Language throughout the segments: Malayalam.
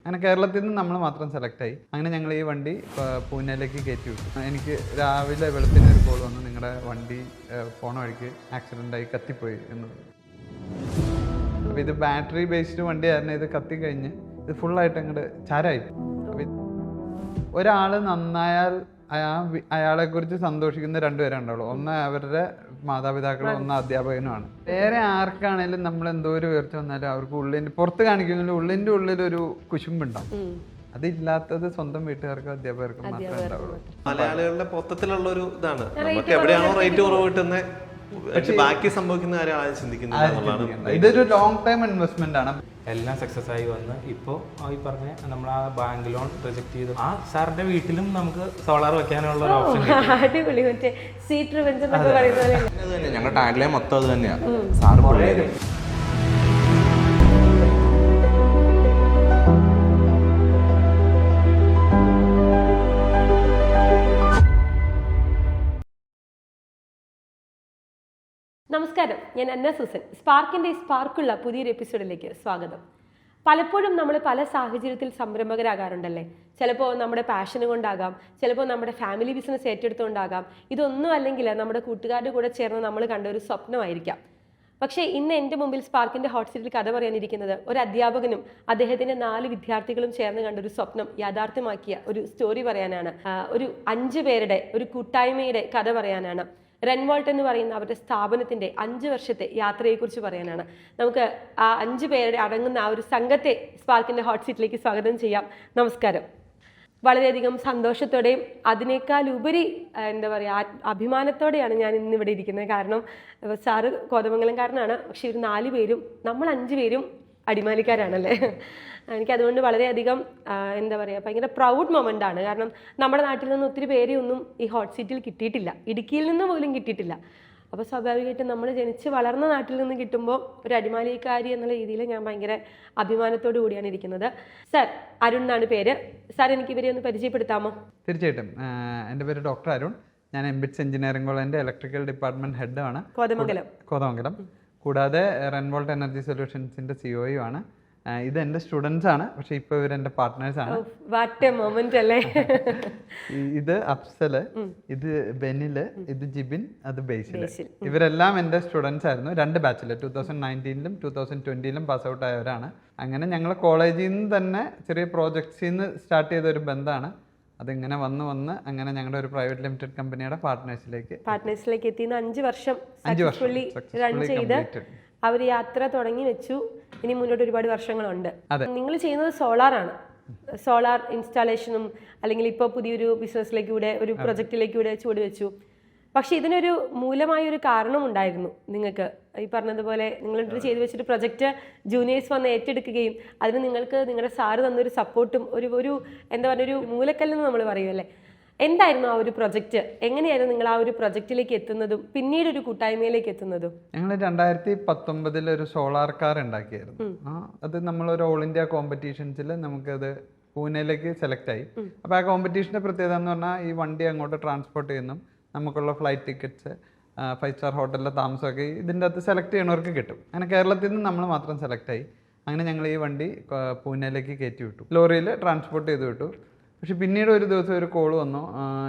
അങ്ങനെ കേരളത്തിൽ നിന്ന് നമ്മൾ മാത്രം സെലക്ട് ആയി. അങ്ങനെ ഞങ്ങൾ ഈ വണ്ടി പൂനെയിലേക്ക് കയറ്റി വിട്ടു. എനിക്ക് രാവിലെ വെളുപ്പിന് ഒരു കോൾ വന്നു, നിങ്ങളുടെ വണ്ടി പോണ വഴിക്ക് ആക്സിഡൻ്റായി കത്തിപ്പോയി എന്ന്. അപ്പോൾ ഇത് ബാറ്ററി ബേസ്ഡ് വണ്ടിയായിരുന്നു. ഇത് കത്തി കഴിഞ്ഞ് ഇത് ഫുള്ളായിട്ട് അങ്ങോട്ട് ചാരായി. ഒരാൾ നന്നായാൽ അയാളെക്കുറിച്ച് സന്തോഷിക്കുന്ന രണ്ടുപേരുണ്ടാവുള്ളൂ. ഒന്ന് അവരുടെ മാതാപിതാക്കളും ഒന്ന് അധ്യാപകനുമാണ്. വേറെ ആർക്കാണേലും നമ്മൾ എന്തോ ഒരു ഉയർച്ച വന്നാലും അവർക്ക് പുറത്ത് കാണിക്കുമെങ്കിലും ഉള്ളിൻ്റെ ഉള്ളിലൊരു കുശുമ്പുണ്ടാവും. അതില്ലാത്തത് സ്വന്തം വീട്ടുകാർക്കും അധ്യാപകർക്കും മാത്രമേ ഉണ്ടാവുള്ളൂ. മലയാളികളുടെ മൊത്തത്തിലുള്ള ഒരു ഇതാണ്, നമുക്ക് എവിടെയാണോ റേറ്റ് കുറവ് കിട്ടുന്നത് ബാക്കി സംഭവിക്കുന്ന കാര്യം ആരും ചിന്തിക്കുന്നില്ല. ഇതൊരു ലോങ് ടൈം ഇൻവെസ്റ്റ്മെന്റ് ആണ്. എല്ലാം സക്സസ് ആയി വന്ന് ഇപ്പോൾ ഈ പറഞ്ഞ നമ്മൾ ആ ബാങ്ക് ലോൺ റിജക്ട് ചെയ്തു. ആ സാറിന്റെ വീട്ടിലും നമുക്ക് സോളാർ വെക്കാനുള്ള ഒരു ഓപ്ഷൻ. അടിപൊളി. മറ്റേ സീറ്റ് റിവെഞ്ച് എന്നൊക്കെ പറയുന്നത് ഞങ്ങളുടെ ടാഗ്ലൈൻ മൊത്തം അത് തന്നെയാണ്. സാറ് പിള്ളേര് നമസ്കാരം, ഞാൻ അന്ന സൂസൻ. സ്പാർക്കിൻ്റെ സ്പാർക്കുള്ള പുതിയൊരു എപ്പിസോഡിലേക്ക് സ്വാഗതം. പലപ്പോഴും നമ്മൾ പല സാഹചര്യത്തിൽ സംരംഭകരാകാറുണ്ടല്ലേ. ചിലപ്പോൾ നമ്മുടെ പാഷന് കൊണ്ടാകാം, ചിലപ്പോൾ നമ്മുടെ ഫാമിലി ബിസിനസ് ഏറ്റെടുത്തുകൊണ്ടാകാം, ഇതൊന്നും അല്ലെങ്കിൽ നമ്മുടെ കൂട്ടുകാരുടെ കൂടെ ചേർന്ന് നമ്മൾ കണ്ട ഒരു സ്വപ്നമായിരിക്കാം. പക്ഷേ ഇന്ന് എൻ്റെ മുമ്പിൽ സ്പാർക്കിൻ്റെ ഹോട്ട് സീറ്റിൽ കഥ പറയാനിരിക്കുന്നത് ഒരു അധ്യാപകനും അദ്ദേഹത്തിൻ്റെ 4 വിദ്യാർത്ഥികളും ചേർന്ന് കണ്ട ഒരു സ്വപ്നം യാഥാർത്ഥ്യമാക്കിയ ഒരു സ്റ്റോറി പറയാനാണ്. ഒരു 5 പേരുടെ ഒരു കൂട്ടായ്മയുടെ കഥ പറയാനാണ്. റെൻവോൾട്ട് എന്ന് പറയുന്ന അവരുടെ സ്ഥാപനത്തിൻ്റെ 5 വർഷത്തെ യാത്രയെക്കുറിച്ച് പറയാനാണ്. നമുക്ക് ആ 5 പേരുടെ അടങ്ങുന്ന ആ ഒരു സംഘത്തെ സ്പാർക്കിൻ്റെ ഹോട്ട് സീറ്റിലേക്ക് സ്വാഗതം ചെയ്യാം. നമസ്കാരം. വളരെയധികം സന്തോഷത്തോടെയും അതിനേക്കാൾ ഉപരി എന്താ പറയുക അഭിമാനത്തോടെയാണ് ഞാൻ ഇന്നിവിടെ ഇരിക്കുന്നത്. കാരണം സാറ് കോതമംഗലംകാരനാണ്, പക്ഷെ ഇവർ 4 പേരും നമ്മൾ 5 പേരും അടിമാലിക്കാരാണല്ലേ. എനിക്കതുകൊണ്ട് വളരെയധികം എന്താ പറയുക ഭയങ്കര പ്രൗഡ് മൊമെൻ്റ് ആണ്. കാരണം നമ്മുടെ നാട്ടിൽ നിന്ന് ഒത്തിരി പേരെ ഒന്നും ഈ ഹോട്ട് സീറ്റിൽ കിട്ടിയിട്ടില്ല, ഇടുക്കിയിൽ നിന്ന് പോലും കിട്ടിയിട്ടില്ല. അപ്പോൾ സ്വാഭാവികമായിട്ടും നമ്മൾ ജനിച്ച് വളർന്ന നാട്ടിൽ നിന്ന് കിട്ടുമ്പോൾ ഒരു അടിമാലിക്കാരി എന്നുള്ള രീതിയിൽ ഞാൻ ഭയങ്കര അഭിമാനത്തോടു കൂടിയാണ് ഇരിക്കുന്നത്. സർ, അരുൺ എന്നാണ് പേര്. സാർ, എനിക്ക് ഇവരെ ഒന്ന് പരിചയപ്പെടുത്താമോ? തീർച്ചയായിട്ടും. എൻ്റെ പേര് ഡോക്ടർ അരുൺ. ഞാൻ എംബിറ്റ്സ് എഞ്ചിനീയറിംഗ് കോളേജിൻ്റെ ഇലക്ട്രിക്കൽ ഡിപ്പാർട്ട്മെൻറ്റ് ഹെഡാണ്, കോതമംഗലം. കൂടാതെ റെൻവോൾട്ട് എനർജി സൊല്യൂഷൻസിൻ്റെ സിഒയും ആണ്. ഇത് എൻ്റെ സ്റ്റുഡൻസ് ആണ്, പക്ഷെ ഇപ്പോൾ ഇവർ എൻ്റെ പാർട്ട്നേഴ്സ് ആണ്. ഇത് അഫ്സല്, ഇത് ബെനില്, ഇത് ജിബിൻ, അത് ബേസിൽ. ഇവരെല്ലാം എൻ്റെ സ്റ്റുഡൻസ് ആയിരുന്നു. 2 ബാച്ചിൽ 2019-ലും 2020-ലും പാസ് ഔട്ട് ആയവരാണ്. അങ്ങനെ ഞങ്ങൾ കോളേജിൽ നിന്ന് തന്നെ ചെറിയ പ്രോജക്ട്സിൽ നിന്ന് സ്റ്റാർട്ട് ചെയ്ത ഒരു ബന്ധമാണ്. അതിങ്ങനെ വന്ന് അങ്ങനെ ഞങ്ങളുടെ ഒരു പ്രൈവറ്റ് ലിമിറ്റഡ് കമ്പനിയുടെ പാർട്ട്നേഴ്സിലേക്ക് എത്തി. 5 വർഷം സക്സസ്ഫുള്ളി റൺ ചെയ്ത് അവർ യാത്ര തുടങ്ങി വെച്ചു. ഇനി മുന്നോട്ട് ഒരുപാട് വർഷങ്ങളുണ്ട്. നിങ്ങൾ ചെയ്യുന്നത് സോളാറാണ്. സോളാർ ഇൻസ്റ്റാളേഷനും അല്ലെങ്കിൽ ഇപ്പോൾ പുതിയൊരു ബിസിനസ്സിലേക്കൂടെ ഒരു പ്രൊജക്റ്റിലേക്കൂടെ ചുവട് വെച്ചു. പക്ഷെ ഇതിനൊരു മൂലമായ ഒരു കാരണം ഉണ്ടായിരുന്നു നിങ്ങൾക്ക്. ഈ പറഞ്ഞതുപോലെ നിങ്ങൾ ചെയ്തു വെച്ചിട്ട് പ്രൊജക്റ്റ് ജൂനിയേഴ്സ് വന്ന് ഏറ്റെടുക്കുകയും അതിന് നിങ്ങൾക്ക് നിങ്ങളുടെ സാറ് തന്നൊരു സപ്പോർട്ടും ഒരു എന്താ പറയുക ഒരു മൂലക്കല്ലെന്ന് നമ്മൾ പറയുമല്ലേ. എന്തായിരുന്നു ആ ഒരു പ്രൊജക്റ്റ്? എങ്ങനെയായിരുന്നു നിങ്ങൾ ആ ഒരു പ്രൊജക്റ്റിലേക്ക് എത്തുന്നതും പിന്നീട് ഒരു കൂട്ടായ്മയിലേക്ക് എത്തുന്നതും? ഞങ്ങൾ 2019 ഒരു സോളാർ കാർ ഉണ്ടാക്കിയായിരുന്നു. അത് നമ്മളൊരു ഓൾ ഇന്ത്യ കോമ്പറ്റീഷൻസിൽ നമുക്കത് പൂനെയിലേക്ക് സെലക്ട് ആയി. അപ്പോൾ ആ കോമ്പറ്റീഷൻ്റെ പ്രത്യേകത എന്ന് പറഞ്ഞാൽ ഈ വണ്ടി അങ്ങോട്ട് ട്രാൻസ്പോർട്ട് ചെയ്യുന്നു, നമുക്കുള്ള ഫ്ലൈറ്റ് ടിക്കറ്റ്സ്, 5 സ്റ്റാർ ഹോട്ടലിലെ താമസമൊക്കെ ഇതിൻ്റെ അകത്ത് സെലക്ട് ചെയ്യണവർക്ക് കിട്ടും. അങ്ങനെ കേരളത്തിൽ നിന്ന് നമ്മൾ മാത്രം സെലക്ട് ആയി. അങ്ങനെ ഞങ്ങൾ ഈ വണ്ടി പൂനെയിലേക്ക് കയറ്റി വിട്ടു, ലോറിയിൽ ട്രാൻസ്പോർട്ട് ചെയ്ത് വിട്ടു. പക്ഷെ പിന്നീട് ഒരു ദിവസം ഒരു കോൾ വന്നു,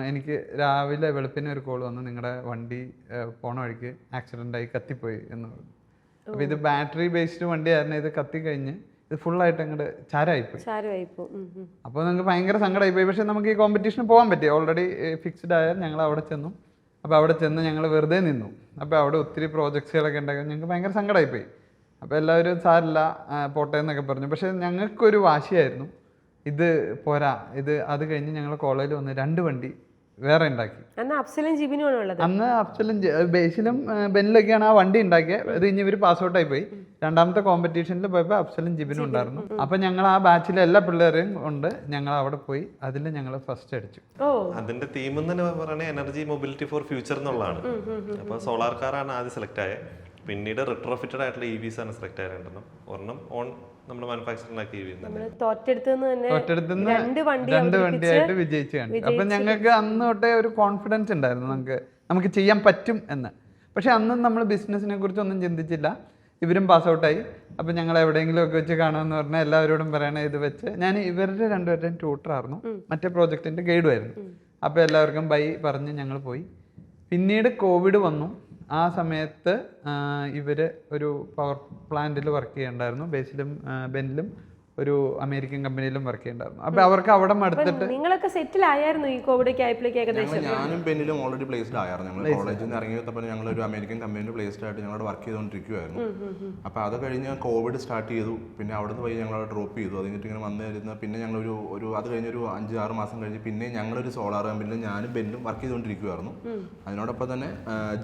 എനിക്ക് രാവിലെ വെളുപ്പിന് ഒരു കോൾ വന്നു, നിങ്ങളുടെ വണ്ടി പോണ വഴിക്ക് ആക്സിഡൻ്റായി കത്തിപ്പോയി എന്ന് പറഞ്ഞു. അപ്പോൾ ഇത് ബാറ്ററി ബേസ്ഡ് വണ്ടിയായിരുന്നു. ഇത് കത്തി കഴിഞ്ഞ് ഇത് ഫുള്ളായിട്ട് അങ്ങോട്ട് ചാരായിപ്പോയി. അപ്പോൾ നിങ്ങൾക്ക് ഭയങ്കര സങ്കടമായിപ്പോയി. പക്ഷെ നമുക്ക് ഈ കോമ്പറ്റീഷന് പോകാൻ പറ്റി, ഓൾറെഡി ഫിക്സ്ഡ് ആയാൽ ഞങ്ങൾ അവിടെ ചെന്നു. അപ്പോൾ അവിടെ ചെന്ന് ഞങ്ങൾ വെറുതെ നിന്നു. അപ്പോൾ അവിടെ ഒത്തിരി പ്രോജക്ട്സുകളൊക്കെ ഉണ്ടാക്കി ഞങ്ങൾക്ക് ഭയങ്കര സങ്കടമായിപ്പോയി. അപ്പോൾ എല്ലാവരും സാരില്ല പോട്ടെ എന്നൊക്കെ പറഞ്ഞു. പക്ഷേ ഞങ്ങൾക്കൊരു വാശിയായിരുന്നു, ഇത് പോരാ, അത് കഴിഞ്ഞ് ഞങ്ങൾ കോളേജിൽ വന്ന് 2 വണ്ടി വേറെ ഉണ്ടാക്കി. അന്ന് അഫ്സലും ബേസിലും ബെനിലൊക്കെയാണ് ആ വണ്ടി ഉണ്ടാക്കിയത്. അത് കഴിഞ്ഞ് ഇവർ പാസ് ഔട്ടായി പോയി. 2ാമത്തെ കോമ്പറ്റീഷനിൽ പോയപ്പോൾ അഫ്സലും ജിബിനും ഉണ്ടായിരുന്നു. അപ്പം ഞങ്ങൾ ആ ബാച്ചിലെ എല്ലാ പിള്ളേരെയും കൊണ്ട് ഞങ്ങൾ അവിടെ പോയി അതിൽ ഞങ്ങൾ ഫസ്റ്റ് അടിച്ചു. അതിന്റെ തീം എന്ന് പറയുന്നത് എനർജി മൊബിലിറ്റി ഫോർ ഫ്യൂച്ചർ എന്നുള്ളതാണ്. അപ്പോൾ സോളാർ കാറാണ് ആദ്യം സെലക്ട് ആയത്. പിന്നീട് റിട്രോഫിറ്റഡ് ആയിട്ടുള്ള EVs ആണ് സെലക്ട് ആയിട്ടുള്ളത്. ഒരെണ്ണം ഓൺ നമ്മൾ മാനുഫാക്ചറിംഗ് ആക്കി രണ്ട് വണ്ടിയായിട്ട് വിജയിച്ചു കണ്ടു. അപ്പം ഞങ്ങൾക്ക് അന്ന് തൊട്ടേ ഒരു കോൺഫിഡൻസ് ഉണ്ടായിരുന്നു നമുക്ക് ചെയ്യാൻ പറ്റും എന്ന്. പക്ഷെ അന്ന് നമ്മൾ ബിസിനസ്സിനെ കുറിച്ചൊന്നും ചിന്തിച്ചില്ല. ഇവരും പാസ് ഔട്ടായി. അപ്പം ഞങ്ങൾ എവിടെയെങ്കിലും ഒക്കെ വെച്ച് കാണുമെന്ന് പറഞ്ഞാൽ എല്ലാവരോടും പറയണേ ഇത് വെച്ച്. ഞാൻ ഇവരുടെ രണ്ടുപേരുടെയും ട്യൂട്ടറായിരുന്നു, മറ്റേ പ്രോജക്റ്റിൻ്റെ ഗൈഡുമായിരുന്നു. അപ്പോൾ എല്ലാവർക്കും ബൈ പറഞ്ഞ് ഞങ്ങൾ പോയി. പിന്നീട് കോവിഡ് വന്നു. ആ സമയത്ത് ഇവർ ഒരു പവർ പ്ലാന്റിൽ വർക്ക് ചെയ്യുന്നുണ്ടായിരുന്നു. ബേസിലും ബെന്നിലും ഒരു അമേരിക്കൻ കമ്പനിയിലും വർക്ക് ചെയ്യുന്നുണ്ടായിരുന്നു. അപ്പോൾ അവർക്ക് അവിടെ മടുത്തിട്ട് നിങ്ങളൊക്കെ സെറ്റിൽ ആയിരുന്നു ഈ കോവിഡ് ഒക്കെ ആയപ്പോഴേക്ക് ഏകദേശം? ഞാനും ബെന്നിലും ഓൾറെഡി പ്ലേസ്ഡ് ആയിരുന്നു. ഞങ്ങൾ കോളേജിൽ നിന്ന് ഇറങ്ങിയപ്പോൾ ഞങ്ങൾ ഒരു അമേരിക്കൻ കമ്പനിയിൽ പ്ലേസ്ഡ് ആയിട്ട് ഞങ്ങളവിടെ വർക്ക് ചെയ്തുകൊണ്ടിരിക്കുവായിരുന്നു. അപ്പോൾ അത് കഴിഞ്ഞ് കോവിഡ് സ്റ്റാർട്ട് ചെയ്തു. പിന്നെ അവിടെ നിന്ന് പോയി ഞങ്ങൾ ഡ്രോപ്പ് ചെയ്തു. അത് കഴിഞ്ഞിട്ട് ഇങ്ങനെ വന്നു വരുന്ന പിന്നെ ഞങ്ങളൊരു അത് കഴിഞ്ഞൊരു 5-6 മാസം കഴിഞ്ഞ് പിന്നെ ഞങ്ങളൊരു സോളാർ കമ്പനിയിൽ ഞാനും ബെന്നും വർക്ക് ചെയ്തുകൊണ്ടിരിക്കുവായിരുന്നു. അതിനോടൊപ്പം തന്നെ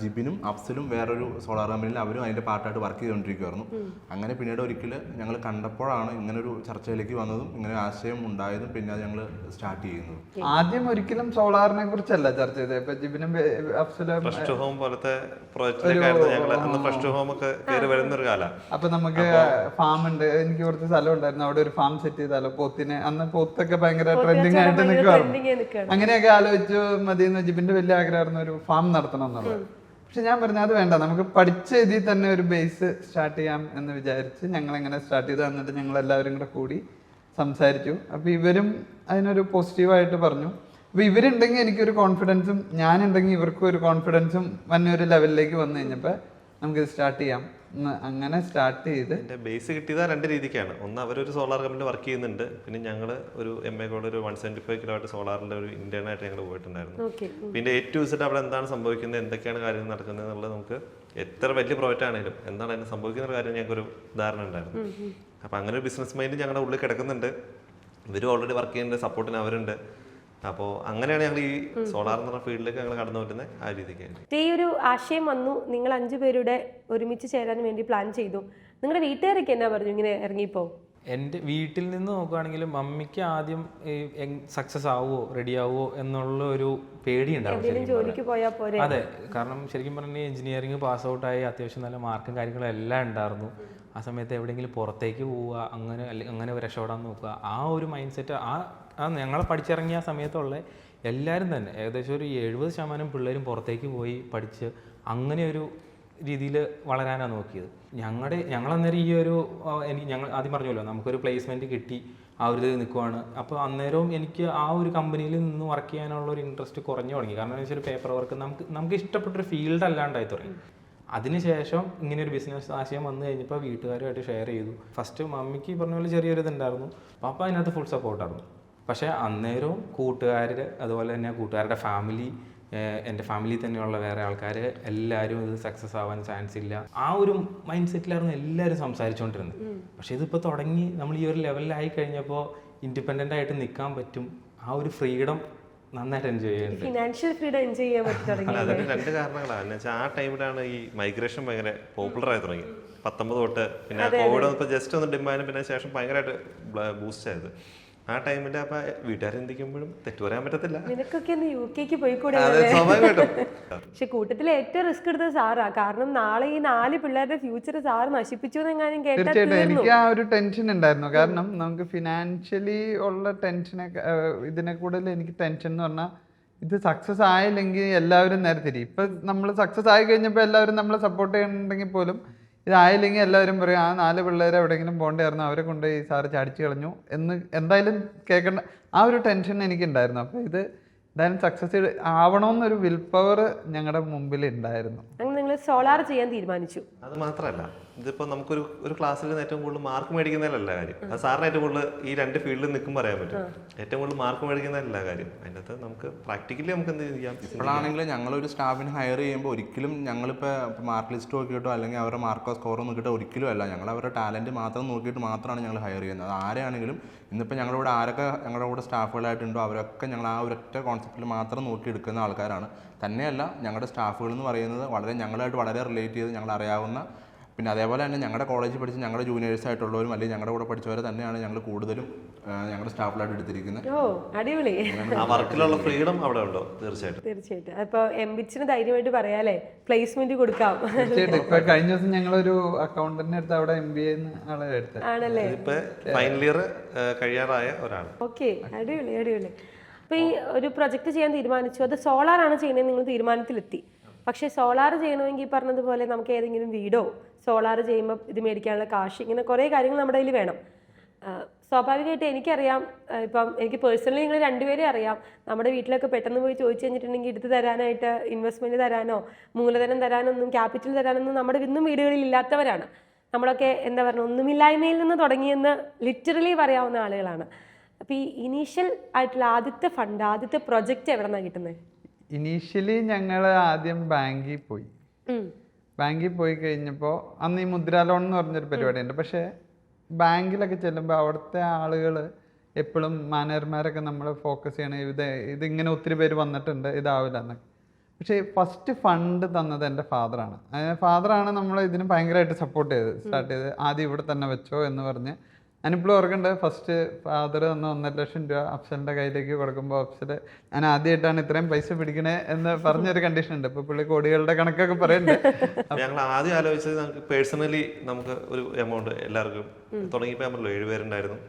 ജിബിനും അഫ്സലും വേറൊരു സോളാർ കമ്പനിയിൽ അവരും അതിൻ്റെ പാർട്ടായിട്ട് വർക്ക് ചെയ്തുകൊണ്ടിരിക്കുവായിരുന്നു. അങ്ങനെ പിന്നീട് ഒരിക്കൽ ഞങ്ങൾ കണ്ടപ്പോഴാണ് ഇങ്ങനൊരു ചർച്ചയിലേക്ക് വന്നതും ഇങ്ങനെ ആശയം ഉണ്ടായതും പിന്നെ അത് ഞങ്ങൾ സ്റ്റാർട്ട് ചെയ്യുന്നത്. ആദ്യം ഒരിക്കലും സോളാറിനെ കുറിച്ചല്ല ചർച്ച ചെയ്തത്. ഇപ്പൊ ജിബിനും അഫ്സലും ഫ്രഷ് ടു ഹോം പോലത്തെ പ്രോജക്റ്റിലേക്കായിരുന്നു ഞങ്ങൾ അന്ന് ഫ്രഷ് ടു ഹോം ഒക്കെ കയറി വരുന്ന ഒരു കാലം. അപ്പൊ നമുക്ക് ഫാം ഉണ്ട്, എനിക്ക് കുറച്ച് സ്ഥലം ഉണ്ടായിരുന്നു, അവിടെ ഒരു ഫാം സെറ്റ് ചെയ്താലോ, പോത്തിനെ. അന്ന് പോത്തൊക്കെ ഭയങ്കര ട്രെൻഡിങ് ആയിട്ട് നിൽക്കുവായിരുന്നു. അങ്ങനെയൊക്കെ ആലോചിച്ചു മതിയെന്ന്. ജിബിന്റെ വലിയ ആഗ്രഹമായിരുന്നു ഒരു ഫാം നടത്തണം എന്നുള്ളത്. പക്ഷെ ഞാൻ പറഞ്ഞു അത് വേണ്ട, നമുക്ക് പഠിച്ച ഇതിൽ തന്നെ ഒരു ബേസ് സ്റ്റാർട്ട് ചെയ്യാം എന്ന് വിചാരിച്ച് ഞങ്ങൾ എങ്ങനെ സ്റ്റാർട്ട് ചെയ്തു. എന്നിട്ട് ഞങ്ങൾ എല്ലാവരും കൂടെ കൂടി സംസാരിച്ചു. അപ്പോൾ ഇവരും അതിനൊരു പോസിറ്റീവായിട്ട് പറഞ്ഞു. അപ്പോൾ ഇവരുണ്ടെങ്കിൽ എനിക്കൊരു കോൺഫിഡൻസും ഞാനുണ്ടെങ്കിൽ ഇവർക്കും ഒരു കോൺഫിഡൻസും വന്നൊരു ലെവലിലേക്ക് വന്നു കഴിഞ്ഞപ്പോൾ നമുക്കിത് സ്റ്റാർട്ട് ചെയ്യാം. അങ്ങനെ സ്റ്റാർട്ട് ചെയ്ത് എൻ്റെ ബേസ് കിട്ടിയത് 2 രീതിക്കാണ്. ഒന്ന്, അവരൊരു സോളാർ കമ്പനിയിൽ വർക്ക് ചെയ്യുന്നുണ്ട്. പിന്നെ ഞങ്ങൾ ഒരു MA കൂടെ ഒരു 175 കിലോവാട്ട് സോളാറിൻ്റെ ഒരു ഇന്റേണായിട്ട് ഞങ്ങൾ പോയിട്ടുണ്ടായിരുന്നു. പിന്നെ A to Z അവിടെ എന്താണ് സംഭവിക്കുന്നത്, എന്തൊക്കെയാണ് കാര്യങ്ങൾ നടക്കുന്നത് എന്നുള്ളത് നമുക്ക് എത്ര വലിയ പ്രോജക്റ്റ് ആണെങ്കിലും എന്താണ് അതിന് സംഭവിക്കുന്ന കാര്യം ഞങ്ങൾക്കൊരു ധാരണ ഉണ്ടായിരുന്നു. അപ്പം അങ്ങനെ ഒരു ബിസിനസ് മൈൻഡ് ഞങ്ങളുടെ ഉള്ളിൽ കിടക്കുന്നുണ്ട്. ഇവരും ഓൾറെഡി വർക്ക് ചെയ്യുന്നുണ്ട്, സപ്പോർട്ടിന് അവരുണ്ട്. അപ്പോൾ അങ്ങനെയാണ് ഞങ്ങൾ ഈ സോളാർ എന്ന് പറഞ്ഞ ഫീൽഡിലേക്ക് ഞങ്ങൾ കടന്നു പറ്റുന്നത്. ആ രീതിക്കായിരുന്നു ഈ ഒരു ആശയം വന്നു. നിങ്ങൾ 5 പേരുടെ ഒരുമിച്ച് ചേരാൻ വേണ്ടി പ്ലാൻ ചെയ്തു. നിങ്ങളുടെ വീട്ടുകാരൊക്കെ എന്നാ പറഞ്ഞു ഇങ്ങനെ ഇറങ്ങിപ്പോ? എൻ്റെ വീട്ടിൽ നിന്ന് നോക്കുകയാണെങ്കിലും മമ്മിക്ക് ആദ്യം സക്സസ് ആവുമോ റെഡി ആവുമോ എന്നുള്ള ഒരു പേടിയുണ്ടാവും. ജോലിക്ക് പോയാൽ പോരെ? അതെ, കാരണം ശരിക്കും പറഞ്ഞാൽ എഞ്ചിനീയറിംഗ് പാസ് ഔട്ടായി അത്യാവശ്യം നല്ല മാർക്കും കാര്യങ്ങളും എല്ലാം ഉണ്ടായിരുന്നു. ആ സമയത്ത് എവിടെയെങ്കിലും പുറത്തേക്ക് പോവുക, അങ്ങനെ രക്ഷപ്പെടാൻ നോക്കുക, ആ ഒരു മൈൻഡ് സെറ്റ് ഞങ്ങൾ പഠിച്ചിറങ്ങിയ സമയത്തുള്ള എല്ലാവരും തന്നെ ഏകദേശം ഒരു 70% പിള്ളേരും പുറത്തേക്ക് പോയി പഠിച്ച് അങ്ങനെ ഒരു രീതിയിൽ വളരാനാണ് നോക്കിയത്. ഞങ്ങളന്നേരം ഈ ഒരു ഞങ്ങൾ ആദ്യം പറഞ്ഞല്ലോ നമുക്കൊരു പ്ലേസ്മെൻറ്റ് കിട്ടി, ആ ഒരു ഇത് നിൽക്കുവാണ്. അപ്പോൾ അന്നേരവും എനിക്ക് ആ ഒരു കമ്പനിയിൽ നിന്ന് വർക്ക് ചെയ്യാനുള്ള ഒരു ഇൻട്രസ്റ്റ് കുറഞ്ഞു തുടങ്ങി. കാരണം എന്ന് വെച്ചാൽ പേപ്പർ വർക്ക് നമുക്ക് ഇഷ്ടപ്പെട്ടൊരു ഫീൽഡ് അല്ലാണ്ടായി തുടങ്ങി. അതിനുശേഷം ഇങ്ങനെ ഒരു ബിസിനസ് ആശയം വന്നു കഴിഞ്ഞപ്പോൾ വീട്ടുകാരുമായിട്ട് ഷെയർ ചെയ്തു. ഫസ്റ്റ് മമ്മിക്ക് പറഞ്ഞ പോലെ ചെറിയൊരു ഇതുണ്ടായിരുന്നു, പാപ്പ അതിനകത്ത് ഫുൾ സപ്പോർട്ടായിരുന്നു. പക്ഷേ അന്നേരവും കൂട്ടുകാർ, അതുപോലെ തന്നെ കൂട്ടുകാരുടെ ഫാമിലി, എൻ്റെ ഫാമിലി തന്നെയുള്ള വേറെ ആൾക്കാർ എല്ലാവരും ഇത് സക്സസ് ആവാൻ ചാൻസ് ഇല്ല, ആ ഒരു മൈൻഡ് സെറ്റിലായിരുന്നു എല്ലാവരും സംസാരിച്ചുകൊണ്ടിരുന്നത്. പക്ഷേ ഇതിപ്പോൾ തുടങ്ങി നമ്മൾ ഈ ഒരു ലെവലിലായി കഴിഞ്ഞപ്പോൾ ഇൻഡിപെൻഡൻ്റ് ആയിട്ട് നിൽക്കാൻ പറ്റും, ആ ഒരു ഫ്രീഡം നന്നായിട്ട് എൻജോയ് ചെയ്യുന്നുണ്ട്. ഫിനാൻഷ്യൽ ഫ്രീഡം എൻജോയ് ചെയ്യാൻ പറ്റി തുടങ്ങി. അതിന് 2 കാരണങ്ങളാണ്. എന്ന് വെച്ചാൽ ആ ടൈമിലാണ് ഈ മൈഗ്രേഷൻ ഭയങ്കര പോപ്പുലർ ആയി തുടങ്ങി. 19 തൊട്ട് പിന്നെ കോവിഡ് ഇപ്പോൾ ജസ്റ്റ് ഒന്ന് ഡിമാൻഡ് പിന്നെ ശേഷം ഭയങ്കരമായിട്ട് ബൂസ്റ്റ് ആയത് ആ ടൈമിൽ. അപ്പൊ വീട്ടുകാർ ചിന്തിക്കുമ്പോഴും തെറ്റു പറയാൻ പറ്റത്തില്ല. നിനക്കൊക്കെ UK പോയിക്കൂടെ? പക്ഷെ കൂട്ടത്തിൽ ഏറ്റവും റിസ്ക് എടുത്തത് സാറാ. കാരണം നാളെ ഈ 4 പിള്ളേരുടെ ഫ്യൂച്ചർ സാറ് നശിപ്പിച്ചു എന്നെങ്ങാനും കേട്ടാൽ തീർച്ചയായിട്ടും എനിക്ക് ആ ഒരു ടെൻഷൻ ഉണ്ടായിരുന്നു. കാരണം നമുക്ക് ഫിനാൻഷ്യലി ഉള്ള ടെൻഷനെ ഇതിനെ കൂടുതൽ എനിക്ക് ടെൻഷൻ എന്ന് പറഞ്ഞാൽ ഇത് സക്സസ് ആയില്ലെങ്കിൽ എല്ലാവരും നേരെ തിരിയും. ഇപ്പം നമ്മൾ സക്സസ് ആയി കഴിഞ്ഞപ്പോൾ എല്ലാവരും നമ്മളെ സപ്പോർട്ട് ചെയ്യുന്നുണ്ടെങ്കിൽ പോലും ഇതായില്ലെങ്കിൽ എല്ലാവരും പറയും ആ 4 പിള്ളേരെ എവിടെയെങ്കിലും പോകേണ്ടായിരുന്നു, അവരെ കൊണ്ട് ഈ സാറ് ചാടിച്ചു കളഞ്ഞു എന്ന് എന്തായാലും കേൾക്കേണ്ട ആ ഒരു ടെൻഷൻ എനിക്കുണ്ടായിരുന്നു. അപ്പോൾ ഇത് എന്തായാലും സക്സസ് ആവണമെന്നൊരു വിൽ പവർ ഞങ്ങളുടെ മുമ്പിൽ ഉണ്ടായിരുന്നു. അങ്ങനെ നിങ്ങൾ സോളാർ ചെയ്യാൻ തീരുമാനിച്ചു. അത് മാത്രമല്ല, ഇതിപ്പോ നമുക്കൊരു ക്ലാസ്സിൽ നിന്ന് ഏറ്റവും കൂടുതൽ മാർക്ക് മേടിക്കുന്നതിലല്ല കാര്യം. അത് സാറിന് ഏറ്റവും കൂടുതൽ ഈ 2 ഫീൽഡിൽ നിൽക്കും പറയാൻ പറ്റും. ഏറ്റവും കൂടുതൽ മാർക്ക് മേടിക്കുന്നതിലല്ല കാര്യം. അതിൻ്റെ അകത്ത് നമുക്ക് പ്രാക്ടിക്കലി നമുക്ക് എന്ത് ചെയ്യാം. ഇപ്പോഴാണെങ്കിൽ ഞങ്ങളൊരു സ്റ്റാഫിനെ ഹയർ ചെയ്യുമ്പോൾ ഒരിക്കലും ഞങ്ങളിപ്പോൾ മാർക്ക് ലിസ്റ്റ് നോക്കിയിട്ടോ അല്ലെങ്കിൽ അവരുടെ മാർക്കോ സ്കോറോ നോക്കിയിട്ടോ ഒരിക്കലും അല്ല. ഞങ്ങൾ അവരുടെ ടാലൻറ്റ് മാത്രം നോക്കിയിട്ട് മാത്രമാണ് ഞങ്ങൾ ഹയർ ചെയ്യുന്നത്. അത് ആരെയാണെങ്കിലും ഇന്നിപ്പോൾ ഞങ്ങളുടെ കൂടെ ആരൊക്കെ ഞങ്ങളുടെ കൂടെ സ്റ്റാഫുകളായിട്ടുണ്ടോ അവരൊക്കെ ഞങ്ങൾ ആ ഒരൊറ്റ കോൺസെപ്റ്റിൽ മാത്രം നോക്കിയെടുക്കുന്ന ആൾക്കാരാണ്. തന്നെയല്ല ഞങ്ങളുടെ സ്റ്റാഫുകൾ എന്ന് പറയുന്നത് ഞങ്ങളായിട്ട് വളരെ റിലേറ്റ് ചെയ്ത് ഞങ്ങൾ അറിയാവുന്ന, പിന്നെ അതേപോലെ തന്നെ ഞങ്ങളുടെ കോളേജിൽ പഠിച്ച് ഞങ്ങളുടെ ജൂനിയേഴ്സ് ആയിട്ടുള്ളവരും അല്ലെങ്കിൽ ഞങ്ങളുടെ കൂടെ പഠിച്ചവരെ തന്നെയാണ് ഞങ്ങൾ കൂടുതലും ഞങ്ങളുടെ സ്റ്റാഫിലായിട്ട് എടുത്തിരിക്കുന്നത്. ഓ അടിപൊളി. ആ വർക്കിലുള്ള ഫ്രീഡം അവിടെ ഉണ്ടോ? തീർച്ചയായിട്ടും. അപ്പൊ എംബിച്ചിന് ധൈര്യമായിട്ട് പറയാലേ പ്ലേസ്മെന്റ് കൊടുക്കാം. തീർച്ചയായിട്ടും. ഇപ്പൊ കഴിഞ്ഞ ദിവസം ഞങ്ങളൊരു അക്കൗണ്ടന്റിനെ എടുത്ത് അവിടെ MBA ആളെ എടുത്ത് ആണല്ലേ? ഇപ്പൊ ഫൈനൽ ഇയർ കഴിയാറായ ഒരാൾ. ഓക്കെ, അടിപൊളി. അപ്പൊ ഈ ഒരു പ്രൊജക്ട് ചെയ്യാൻ തീരുമാനിച്ചു. അത് സോളാർ ആണ് ചെയ്യുന്നത്, നിങ്ങൾ തീരുമാനത്തിലെത്തി. പക്ഷേ സോളാർ ചെയ്യണമെങ്കിൽ ഈ പറഞ്ഞതുപോലെ നമുക്ക് ഏതെങ്കിലും വീടോ സോളാർ ചെയ്യുമ്പോൾ ഇത് മേടിക്കാനുള്ള കാശ് ഇങ്ങനെ കുറേ കാര്യങ്ങൾ നമ്മുടെ കയ്യിൽ വേണം. സ്വാഭാവികമായിട്ട് എനിക്കറിയാം, ഇപ്പം എനിക്ക് പേഴ്സണലി നിങ്ങൾ രണ്ടുപേരും അറിയാം, നമ്മുടെ വീട്ടിലൊക്കെ പെട്ടെന്ന് പോയി ചോദിച്ചു കഴിഞ്ഞിട്ടുണ്ടെങ്കിൽ എടുത്ത് തരാനായിട്ട് ഇൻവെസ്റ്റ്മെൻറ്റ് തരാനോ മൂലധനം തരാനൊന്നും ക്യാപിറ്റൽ തരാനൊന്നും നമ്മുടെ ഇന്നും വീടുകളിൽ ഇല്ലാത്തവരാണ്. നമ്മളൊക്കെ എന്താ പറയുക, ഒന്നുമില്ലായ്മയിൽ നിന്ന് തുടങ്ങിയെന്ന് ലിറ്ററലി പറയാവുന്ന ആളുകളാണ്. അപ്പോൾ ഈ ഇനീഷ്യൽ ആയിട്ടുള്ള ആദ്യത്തെ ഫണ്ട്, ആദ്യത്തെ പ്രൊജക്റ്റ് എവിടെ നിന്നാണ് കിട്ടുന്നത്? ഇനീഷ്യലി ഞങ്ങൾ ആദ്യം ബാങ്കിൽ പോയി. ബാങ്കിൽ പോയി കഴിഞ്ഞപ്പോൾ അന്ന് ഈ മുദ്രാ ലോൺ എന്ന് പറഞ്ഞൊരു പരിപാടിയുണ്ട്. പക്ഷേ ബാങ്കിലൊക്കെ ചെല്ലുമ്പോൾ അവിടുത്തെ ആളുകൾ എപ്പോഴും മാനേജർമാരൊക്കെ നമ്മൾ ഫോക്കസ് ചെയ്യണം, ഇതിങ്ങനെ ഒത്തിരി പേര് വന്നിട്ടുണ്ട്, ഇതാവില്ല എന്നൊക്കെ. പക്ഷേ ഫസ്റ്റ് ഫണ്ട് തന്നത് എൻ്റെ ഫാദറാണ്. ഫാദറാണ് നമ്മൾ ഇതിന് ഭയങ്കരമായിട്ട് സപ്പോർട്ട് സ്റ്റാർട്ട് ചെയ്ത് ആദ്യം ഇവിടെ തന്നെ വെച്ചോ എന്ന് പറഞ്ഞ്. ഞാനിപ്പോഴും ഓർക്കുന്നുണ്ട്, ഫസ്റ്റ് ഫാദർ തന്ന 1.5 ലക്ഷം രൂപ അഫ്സലിൻ്റെ കയ്യിലേക്ക് കൊടുക്കുമ്പോൾ അഫ്സൽ ഞാൻ ആദ്യമായിട്ടാണ് ഇത്രയും പൈസ പിടിക്കണേ എന്ന് പറഞ്ഞൊരു കണ്ടീഷൻ ഉണ്ട്. ഇപ്പോൾ പുള്ളി കോടികളുടെ കണക്കൊക്കെ പറയുന്നുണ്ട്. ഞങ്ങൾ ആദ്യം ആലോചിച്ചത് നമുക്ക് പേഴ്സണലി നമുക്ക് ഒരു എമൗണ്ട് എല്ലാവർക്കും തുടങ്ങിയപ്പോൾ നമ്മളല്ലോ 7 പേരുണ്ടായിരുന്നു,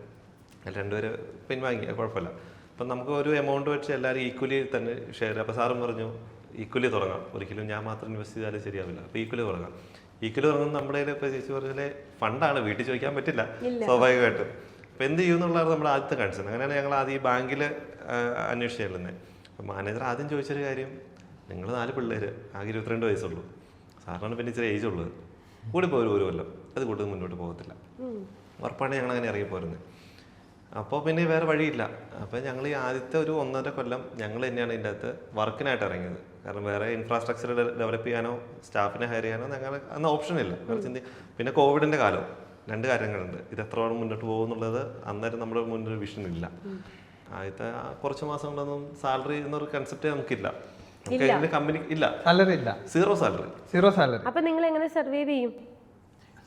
2 പേര് പിൻവാങ്ങി, കുഴപ്പമില്ല. അപ്പം നമുക്ക് ഒരു എമൗണ്ട് വെച്ച് എല്ലാവരും ഈക്വലി തന്നെ ഷെയർ. അപ്പോൾ സാറും പറഞ്ഞു ഈക്വലി തുടങ്ങാം, ഒരിക്കലും ഞാൻ മാത്രം ഇൻവെസ്റ്റ് ചെയ്താലും ശരിയാവില്ല, അപ്പോൾ ഈക്വലി തുടങ്ങാം. ഈക്വലി തുടങ്ങുന്നത് നമ്മുടെ ഇപ്പോൾ ചേച്ചി പറഞ്ഞാൽ ഫണ്ടാണ്, വീട്ടിൽ ചോദിക്കാൻ പറ്റില്ല സ്വാഭാവികമായിട്ടും. അപ്പോൾ എന്ത് ചെയ്യുമെന്നുള്ളതാണ് നമ്മുടെ ആദ്യത്തെ കൺസേൺ. അങ്ങനെയാണ് ഞങ്ങൾ ആദ്യം ഈ ബാങ്കിൽ അന്വേഷിച്ച് ചെല്ലുന്നത്. അപ്പോൾ മാനേജർ ആദ്യം ചോദിച്ചൊരു കാര്യം, നിങ്ങൾ 4 പിള്ളേർ, ആകെ 22 വയസ്സുള്ളൂ, സാറിനാണ് പിന്നെ ഇച്ചിരി ഏജ് ഉള്ളത്, കൂടി പോരും 1 കൊല്ലം, അത് കൂടുതൽ മുന്നോട്ട് പോകത്തില്ല, ഉറപ്പാണ് ഞങ്ങൾ അങ്ങനെ ഇറങ്ങിപ്പോരുന്നത്. അപ്പോൾ പിന്നെ വേറെ വഴിയില്ല. അപ്പോൾ ഞങ്ങൾ ഈ ആദ്യത്തെ ഒരു 1.5 കൊല്ലം ഞങ്ങൾ തന്നെയാണ് ഇതിൻ്റെ അകത്ത് വർക്കിനായിട്ട് ഇറങ്ങിയത്. കാരണം വേറെ ഇൻഫ്രാസ്ട്രക്ചർ ഡെവലപ്പ് ചെയ്യാനോ സ്റ്റാഫിനെ ഹയർ ചെയ്യാനോ ഞങ്ങൾ അന്ന് ഓപ്ഷനില്ല. പിന്നെ കോവിഡിൻ്റെ കാലം, 2 കാര്യങ്ങളുണ്ട്. ഇത് എത്രത്തോളം മുന്നോട്ട് പോകും എന്നുള്ളത് അന്നേരം നമ്മുടെ മുന്നൊരു വിഷൻ ഇല്ല. ആദ്യത്തെ കുറച്ച് മാസങ്ങളൊന്നും സാലറി എന്നൊരു കൺസെപ്റ്റേ നമുക്കില്ല. കമ്പനി ഇല്ല, സാലറി ഇല്ല, സീറോ സാലറി. അപ്പോൾ നിങ്ങൾ എങ്ങനെ സർവൈവ് ചെയ്യും?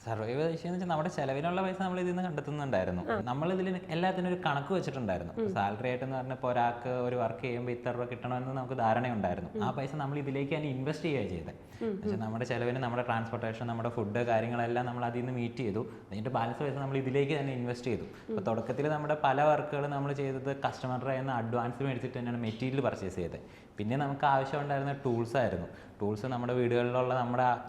സർവൈവ് ചെയ്യുന്ന വെച്ചാൽ നമ്മുടെ ചെലവിനുള്ള പൈസ നമ്മൾ ഇതിൽ നിന്ന് കണ്ടെത്തുന്നുണ്ടായിരുന്നു. നമ്മളിതിൽ എല്ലാത്തിനും ഒരു കണക്ക് വെച്ചിട്ടുണ്ടായിരുന്നു. സാലറി ആയിട്ടെന്ന് പറഞ്ഞാൽ ഇപ്പോൾ ഒരാൾക്ക് ഒരു വർക്ക് ചെയ്യുമ്പോൾ ഇത്ര രൂപ കിട്ടണമെന്ന് നമുക്ക് ധാരണയുണ്ടായിരുന്നു. ആ പൈസ നമ്മൾ ഇതിലേക്ക് തന്നെ ഇൻവെസ്റ്റ് ചെയ്യുകയാണ് ചെയ്തത്. പക്ഷേ നമ്മുടെ ചെലവിന് നമ്മുടെ ട്രാൻസ്പോർട്ടേഷൻ, നമ്മുടെ ഫുഡ് കാര്യങ്ങളെല്ലാം നമ്മൾ അതിൽ നിന്ന് മീറ്റ് ചെയ്തു. എന്നിട്ട് ബാലൻസ് പൈസ നമ്മൾ ഇതിലേക്ക് തന്നെ ഇൻവെസ്റ്റ് ചെയ്തു. അപ്പോൾ തുടക്കത്തിൽ നമ്മുടെ പല വർക്കുകൾ നമ്മൾ ചെയ്തത് കസ്റ്റമറുടെ കയ്യിൽ നിന്ന് അഡ്വാൻസ് മേടിച്ചിട്ട് തന്നെയാണ് മെറ്റീരിയൽ പർച്ചേസ് ചെയ്തത്. പിന്നെ നമുക്ക് ആവശ്യമുണ്ടായിരുന്ന ടൂൾസ് ആയിരുന്നു. ടൂൾസ് നമ്മുടെ വീടുകളിലുള്ള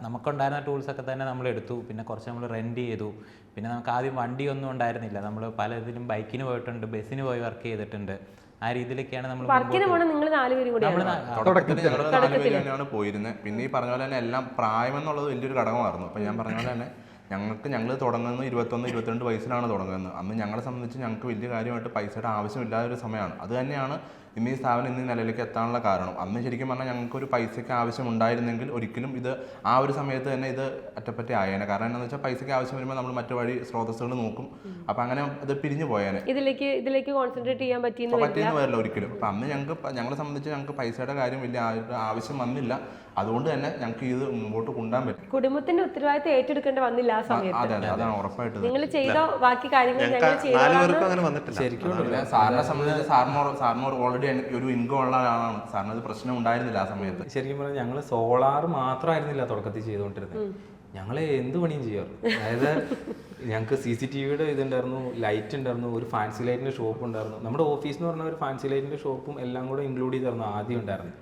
നമുക്കുണ്ടായിരുന്ന ടൂൾസൊക്കെ തന്നെ നമ്മൾ എടുത്തു. പിന്നെ കുറച്ച് നമ്മൾ റെൻറ്റ് ചെയ്തു. പിന്നെ നമുക്ക് ആദ്യം വണ്ടിയൊന്നും ഉണ്ടായിരുന്നില്ല. നമ്മൾ പലതിലും ബൈക്കിന് പോയിട്ടുണ്ട്, ബസ്സിന് പോയി വർക്ക് ചെയ്തിട്ടുണ്ട്. ആ രീതിയിലൊക്കെയാണ് നമ്മൾ തന്നെയാണ് പോയിരുന്നത്. പിന്നെ ഈ പറഞ്ഞ പോലെ തന്നെ എല്ലാം പ്രായമെന്നുള്ളത് വലിയൊരു ഘടകമായിരുന്നു. അപ്പം ഞാൻ പറഞ്ഞ പോലെ തന്നെ ഞങ്ങൾ തുടങ്ങുന്നത് 21-22 വയസ്സിലാണ് തുടങ്ങുന്നത്. അന്ന് ഞങ്ങളെ സംബന്ധിച്ച് ഞങ്ങൾക്ക് വലിയ കാര്യമായിട്ട് പൈസയുടെ ആവശ്യമില്ലാത്ത ഒരു സമയമാണ്. അത് തന്നെയാണ് ഇന്ന് ഈ സ്ഥാപനം ഇന്ന് നിലയിലേക്ക് എത്താനുള്ള കാരണം. അന്ന് ശരിക്കും പറഞ്ഞാൽ ഞങ്ങൾക്കൊരു പൈസയ്ക്ക് ആവശ്യമുണ്ടായിരുന്നെങ്കിൽ ഒരിക്കലും ഇത് ആ ഒരു സമയത്ത് തന്നെ ഇത് അറ്റപ്പറ്റി ആയേനെ. കാരണം എന്താണെന്ന് വെച്ചാൽ പൈസയ്ക്ക് ആവശ്യം വരുമ്പോൾ നമ്മൾ മറ്റു വഴി സ്രോതസ്സുകൾ നോക്കും. അപ്പം അങ്ങനെ അത് പിരിഞ്ഞു പോയേനെ, ഇതിലേക്ക് കോൺസെൻട്രേറ്റ് ചെയ്യാൻ പറ്റിയെന്ന് വരില്ല ഒരിക്കലും. അപ്പം അന്ന് ഞങ്ങളെ സംബന്ധിച്ച് ഞങ്ങൾക്ക് പൈസയുടെ കാര്യം വലിയ ആവശ്യം വന്നില്ല. അതുകൊണ്ട് തന്നെ ഞങ്ങൾക്ക് ഇത് മുമ്പോട്ട് കൊണ്ടുപോകാൻ പറ്റും. കുടുംബത്തിന്റെ ഉത്തരവാദിത്തം ഏറ്റെടുക്കേണ്ടി വന്നില്ല ആ സമയത്ത്. അതെ, അതാണ് ഉറപ്പായിട്ട്. നിങ്ങൾ ചെയ്തോ ബാക്കി കാര്യങ്ങൾ സാറിനെ സംബന്ധിച്ച് സാറിനോട് ഓൾറെഡി ഒരു ഇൻകം ഉള്ള ആളാണ്. സാറിന് അത് പ്രശ്നം ഉണ്ടായിരുന്നില്ല ആ സമയത്ത്. ശരിക്കും പറഞ്ഞാൽ ഞങ്ങൾ സോളാർ മാത്രമായിരുന്നില്ല തുടക്കത്തിൽ ചെയ്തുകൊണ്ടിരുന്നത്. ഞങ്ങൾ എന്ത് പണിയും ചെയ്യാറ്. അതായത് ഞങ്ങൾക്ക് CCTVയുടെ ഇതുണ്ടായിരുന്നു, ലൈറ്റ് ഉണ്ടായിരുന്നു, ഒരു ഫാൻസി ലൈറ്റിൻ്റെ ഷോപ്പ് ഉണ്ടായിരുന്നു. നമ്മുടെ ഓഫീസ് എന്ന് പറഞ്ഞ ഒരു ഫാൻസി ലൈറ്റിൻ്റെ ഷോപ്പും എല്ലാം കൂടെ ഇൻക്ലൂഡ് ചെയ്തായിരുന്നു ആദ്യം ഉണ്ടായിരുന്നു.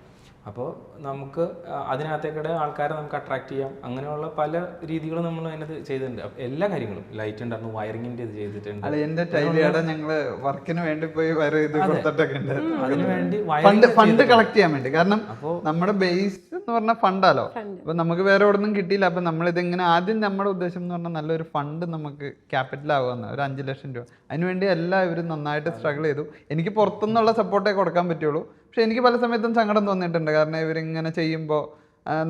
അപ്പോൾ നമുക്ക് അതിനകത്തേക്കൂടെ ആൾക്കാരെ നമുക്ക് അട്രാക്ട് ചെയ്യാം. അങ്ങനെയുള്ള പല രീതികളും നമ്മൾ അതിനകത്ത് ചെയ്തിട്ടുണ്ട്. എല്ലാ കാര്യങ്ങളും ലൈറ്റ് ഉണ്ടായിരുന്നു, വയറിങ്ങിൻ്റെ ഇത് ചെയ്തിട്ടുണ്ട്. ഞങ്ങള് വർക്കിന് വേണ്ടി പോയി വയർ ചെയ്ത് കൊടുത്തിട്ടൊക്കെ ഉണ്ട്. അതിനുവേണ്ടി ഫണ്ട് കളക്ട് ചെയ്യാൻ വേണ്ടി. കാരണം നമ്മുടെ ബേസ് എന്ന് പറഞ്ഞ ഫണ്ടാലോ. അപ്പൊ നമുക്ക് വേറെ എവിടെ നിന്നും കിട്ടിയില്ല. അപ്പൊ നമ്മളിതിങ്ങനെ ആദ്യം നമ്മുടെ ഉദ്ദേശം എന്ന് പറഞ്ഞാൽ നല്ലൊരു ഫണ്ട് നമുക്ക് ക്യാപിറ്റൽ ആവുന്ന ഒരു 5 ലക്ഷം രൂപ. അതിനുവേണ്ടി എല്ലാവരും നന്നായിട്ട് സ്ട്രഗിൾ ചെയ്തു. എനിക്ക് പുറത്തുനിന്നുള്ള സപ്പോർട്ടേ കൊടുക്കാൻ പറ്റുള്ളൂ. പക്ഷെ എനിക്ക് പല സമയത്തും സങ്കടം തോന്നിയിട്ടുണ്ട്. കാരണം ഇവരിങ്ങനെ ചെയ്യുമ്പോൾ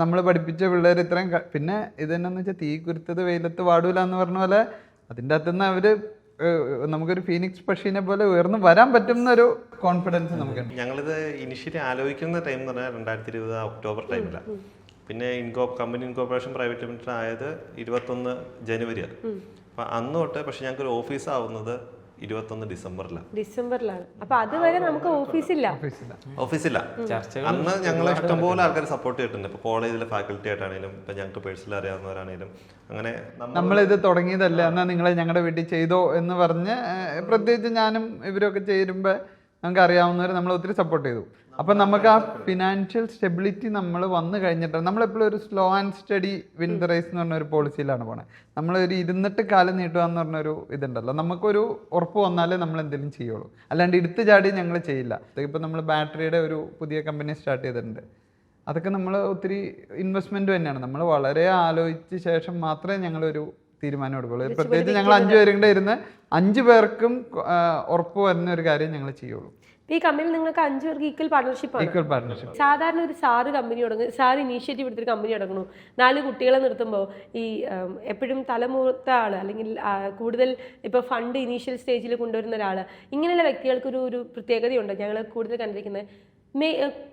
നമ്മൾ പഠിപ്പിച്ച പിള്ളേർ ഇത്രയും പിന്നെ ഇതെന്നു വെച്ചാൽ തീ കുരുത്തത് വെയിലത്ത് വാടൂല എന്ന് പറഞ്ഞ പോലെ അതിൻ്റെ അകത്തുനിന്ന് അവര് നമുക്കൊരു ഫീനിക്സ് പക്ഷിനെ പോലെ ഉയർന്നു വരാൻ പറ്റുന്ന ഒരു കോൺഫിഡൻസ് നമുക്കുണ്ട്. ഞങ്ങളിത് ഇനിഷ്യലി ആലോചിക്കുന്ന ടൈം എന്ന് പറഞ്ഞാൽ 2020 ഒക്ടോബർ ടൈമിലാണ്. പിന്നെ കമ്പനി ഇൻകോർപ്പറേഷൻ പ്രൈവറ്റ് ലിമിറ്റഡ് ആയത് 21 ജനുവരിയാണ്. അപ്പം അന്ന് തൊട്ട് പക്ഷെ ഞങ്ങൾക്കൊരു ഓഫീസ് ആവുന്നത് 21 ഡിസംബറിലാണ്. അപ്പൊ അതുവരെ നമുക്ക് ഓഫീസില്ല. അന്ന് ഞങ്ങളെ ഇഷ്ടംപോലെ ആൾക്കാർ സപ്പോർട്ട് ചെയ്തിട്ടുണ്ട്. ഇപ്പൊ കോളേജിലെ ഫാക്കൽറ്റി ആയിട്ടാണെങ്കിലും ഇപ്പൊ ഞങ്ങൾക്ക് പേഴ്സണൽ അറിയാവുന്നവരാണെങ്കിലും അങ്ങനെ നമ്മളിത് തുടങ്ങിയതല്ലേ, എന്നാൽ നിങ്ങളെ ഞങ്ങളുടെ വീട്ടിൽ ചെയ്തോ എന്ന് പറഞ്ഞ് പ്രത്യേകിച്ച് ഞാനും ഇവരൊക്കെ ചേരുമ്പോൾ നമുക്ക് അറിയാവുന്നവർ നമ്മൾ ഒത്തിരി സപ്പോർട്ട് ചെയ്തു. അപ്പം നമുക്ക് ആ ഫിനാൻഷ്യൽ സ്റ്റെബിലിറ്റി നമ്മൾ വന്നു കഴിഞ്ഞിട്ട് നമ്മളെപ്പോഴും ഒരു slow and study win the race എന്ന് പറഞ്ഞ ഒരു പോളിസിയിലാണ് പോണത്. നമ്മളൊരു ഇരുന്നിട്ട് കാലം നീട്ടുക എന്ന് പറഞ്ഞൊരു ഇതുണ്ടല്ലോ, നമുക്കൊരു ഉറപ്പ് വന്നാലേ നമ്മൾ എന്തെങ്കിലും ചെയ്യുള്ളൂ, അല്ലാണ്ട് എടുത്തു ചാടി ഞങ്ങൾ ചെയ്യില്ല. ഇപ്പം നമ്മൾ ബാറ്ററിയുടെ ഒരു പുതിയ കമ്പനി സ്റ്റാർട്ട് ചെയ്തിട്ടുണ്ട്. അതൊക്കെ നമ്മൾ ഒത്തിരി ഇൻവെസ്റ്റ്മെൻറ്റ് തന്നെയാണ്. നമ്മൾ വളരെ ആലോചിച്ച ശേഷം മാത്രമേ ഞങ്ങളൊരു തീരുമാനം എടുക്കുള്ളൂ. പ്രത്യേകിച്ച് ഞങ്ങൾ 5 പേരും കൂടെ ഇരുന്ന് 5 പേർക്കും ഉറപ്പ് വരുന്ന ഒരു കാര്യം ഞങ്ങൾ ചെയ്യുള്ളൂ. ഈ കമ്പനിയിൽ നിങ്ങൾക്ക് 5 പേർക്ക് ഈക്വൽ പാർട്ണർഷിപ്പ്. സാധാരണ ഒരു സാറ് കമ്പനി തുടങ്ങും, സാറ് ഇനീഷ്യേറ്റീവ് എടുത്തൊരു കമ്പനി തുടങ്ങണു, 4 കുട്ടികളെ നിർത്തുമ്പോൾ ഈ എപ്പോഴും തലമൂർത്ത ആൾ അല്ലെങ്കിൽ കൂടുതൽ ഇപ്പോൾ ഫണ്ട് ഇനീഷ്യൽ സ്റ്റേജിൽ കൊണ്ടുവരുന്ന ഒരാൾ, ഇങ്ങനെയുള്ള വ്യക്തികൾക്കൊരു ഒരു പ്രത്യേകതയുണ്ട്. ഞങ്ങൾ കൂടുതൽ കണ്ടിരിക്കുന്നത്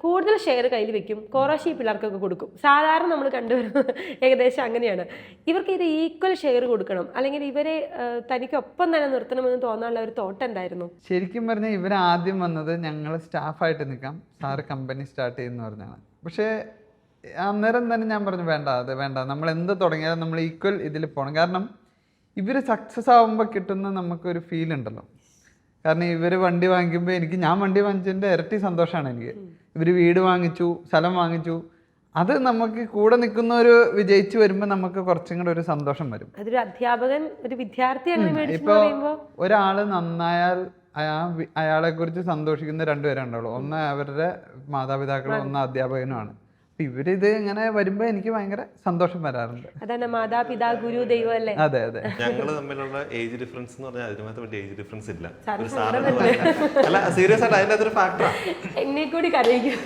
കൂടുതൽ ഷെയർ കയ്യിൽ വെക്കും, കുറേശ്ശെ പിള്ളേർക്കൊക്കെ കൊടുക്കും. സാധാരണ നമ്മൾ കണ്ടുവരുന്നത് ഏകദേശം അങ്ങനെയാണ്. ഇവർക്ക് ഇത് ഈക്വൽ ഷെയർ കൊടുക്കണം, അല്ലെങ്കിൽ ഇവരെ തനിക്കൊപ്പം തന്നെ നിർത്തണമെന്ന് തോന്നാനുള്ള ഒരു തോട്ട് എന്തായിരുന്നു? ശരിക്കും പറഞ്ഞാൽ ഇവരാദ്യം വന്നത് ഞങ്ങൾ സ്റ്റാഫായിട്ട് നിൽക്കാം, സാറ് കമ്പനി സ്റ്റാർട്ട് ചെയ്യുമെന്ന് പറഞ്ഞാണ്. പക്ഷേ അന്നേരം തന്നെ ഞാൻ പറഞ്ഞു വേണ്ട, നമ്മൾ എന്ത് തുടങ്ങിയാലും നമ്മൾ ഈക്വൽ ഇതിൽ പോകണം. കാരണം ഇവർ സക്സസ് ആകുമ്പോൾ കിട്ടുന്ന നമുക്കൊരു ഫീൽ ഉണ്ടല്ലോ. കാരണം ഇവർ വണ്ടി വാങ്ങിക്കുമ്പോൾ ഞാൻ വണ്ടി വാങ്ങിച്ചതിൻ്റെ ഇരട്ടി സന്തോഷമാണ് എനിക്ക്. ഇവർ വീട് വാങ്ങിച്ചു, സ്ഥലം വാങ്ങിച്ചു, അത് നമുക്ക് കൂടെ നിൽക്കുന്നവർ വിജയിച്ചു വരുമ്പോൾ നമുക്ക് കുറച്ചും കൂടെ ഒരു സന്തോഷം വരും. അതൊരു അധ്യാപകൻ ഒരു വിദ്യാർത്ഥി ഇപ്പോൾ ഒരാൾ നന്നായാൽ അയാളെ കുറിച്ച് സന്തോഷിക്കുന്ന 2 പേരുണ്ടാവുള്ളൂ. ഒന്ന് അവരുടെ മാതാപിതാക്കളും ഒന്ന് അധ്യാപകനുമാണ്. ഇവരിത് ഇങ്ങനെ വരുമ്പോ എനിക്ക് ഭയങ്കര സന്തോഷം വരാറുണ്ട്. അതാണ് മാതാപിതാ ഗുരു ദൈവം അല്ലേ? അതെ അതെ. ഞങ്ങൾ തമ്മിലുള്ള ഏജ് ഡിഫറൻസ് എന്ന് പറഞ്ഞാൽ അതിനകത്ത് വലിയ ഏജ് ഡിഫറൻസ് ഇല്ല. അല്ല സീരിയസ് ആയിട്ട് അതിന്റെ അതൊരു ഫാക്ടറാണ്. എന്നെ കൂടി കരയിക്കും.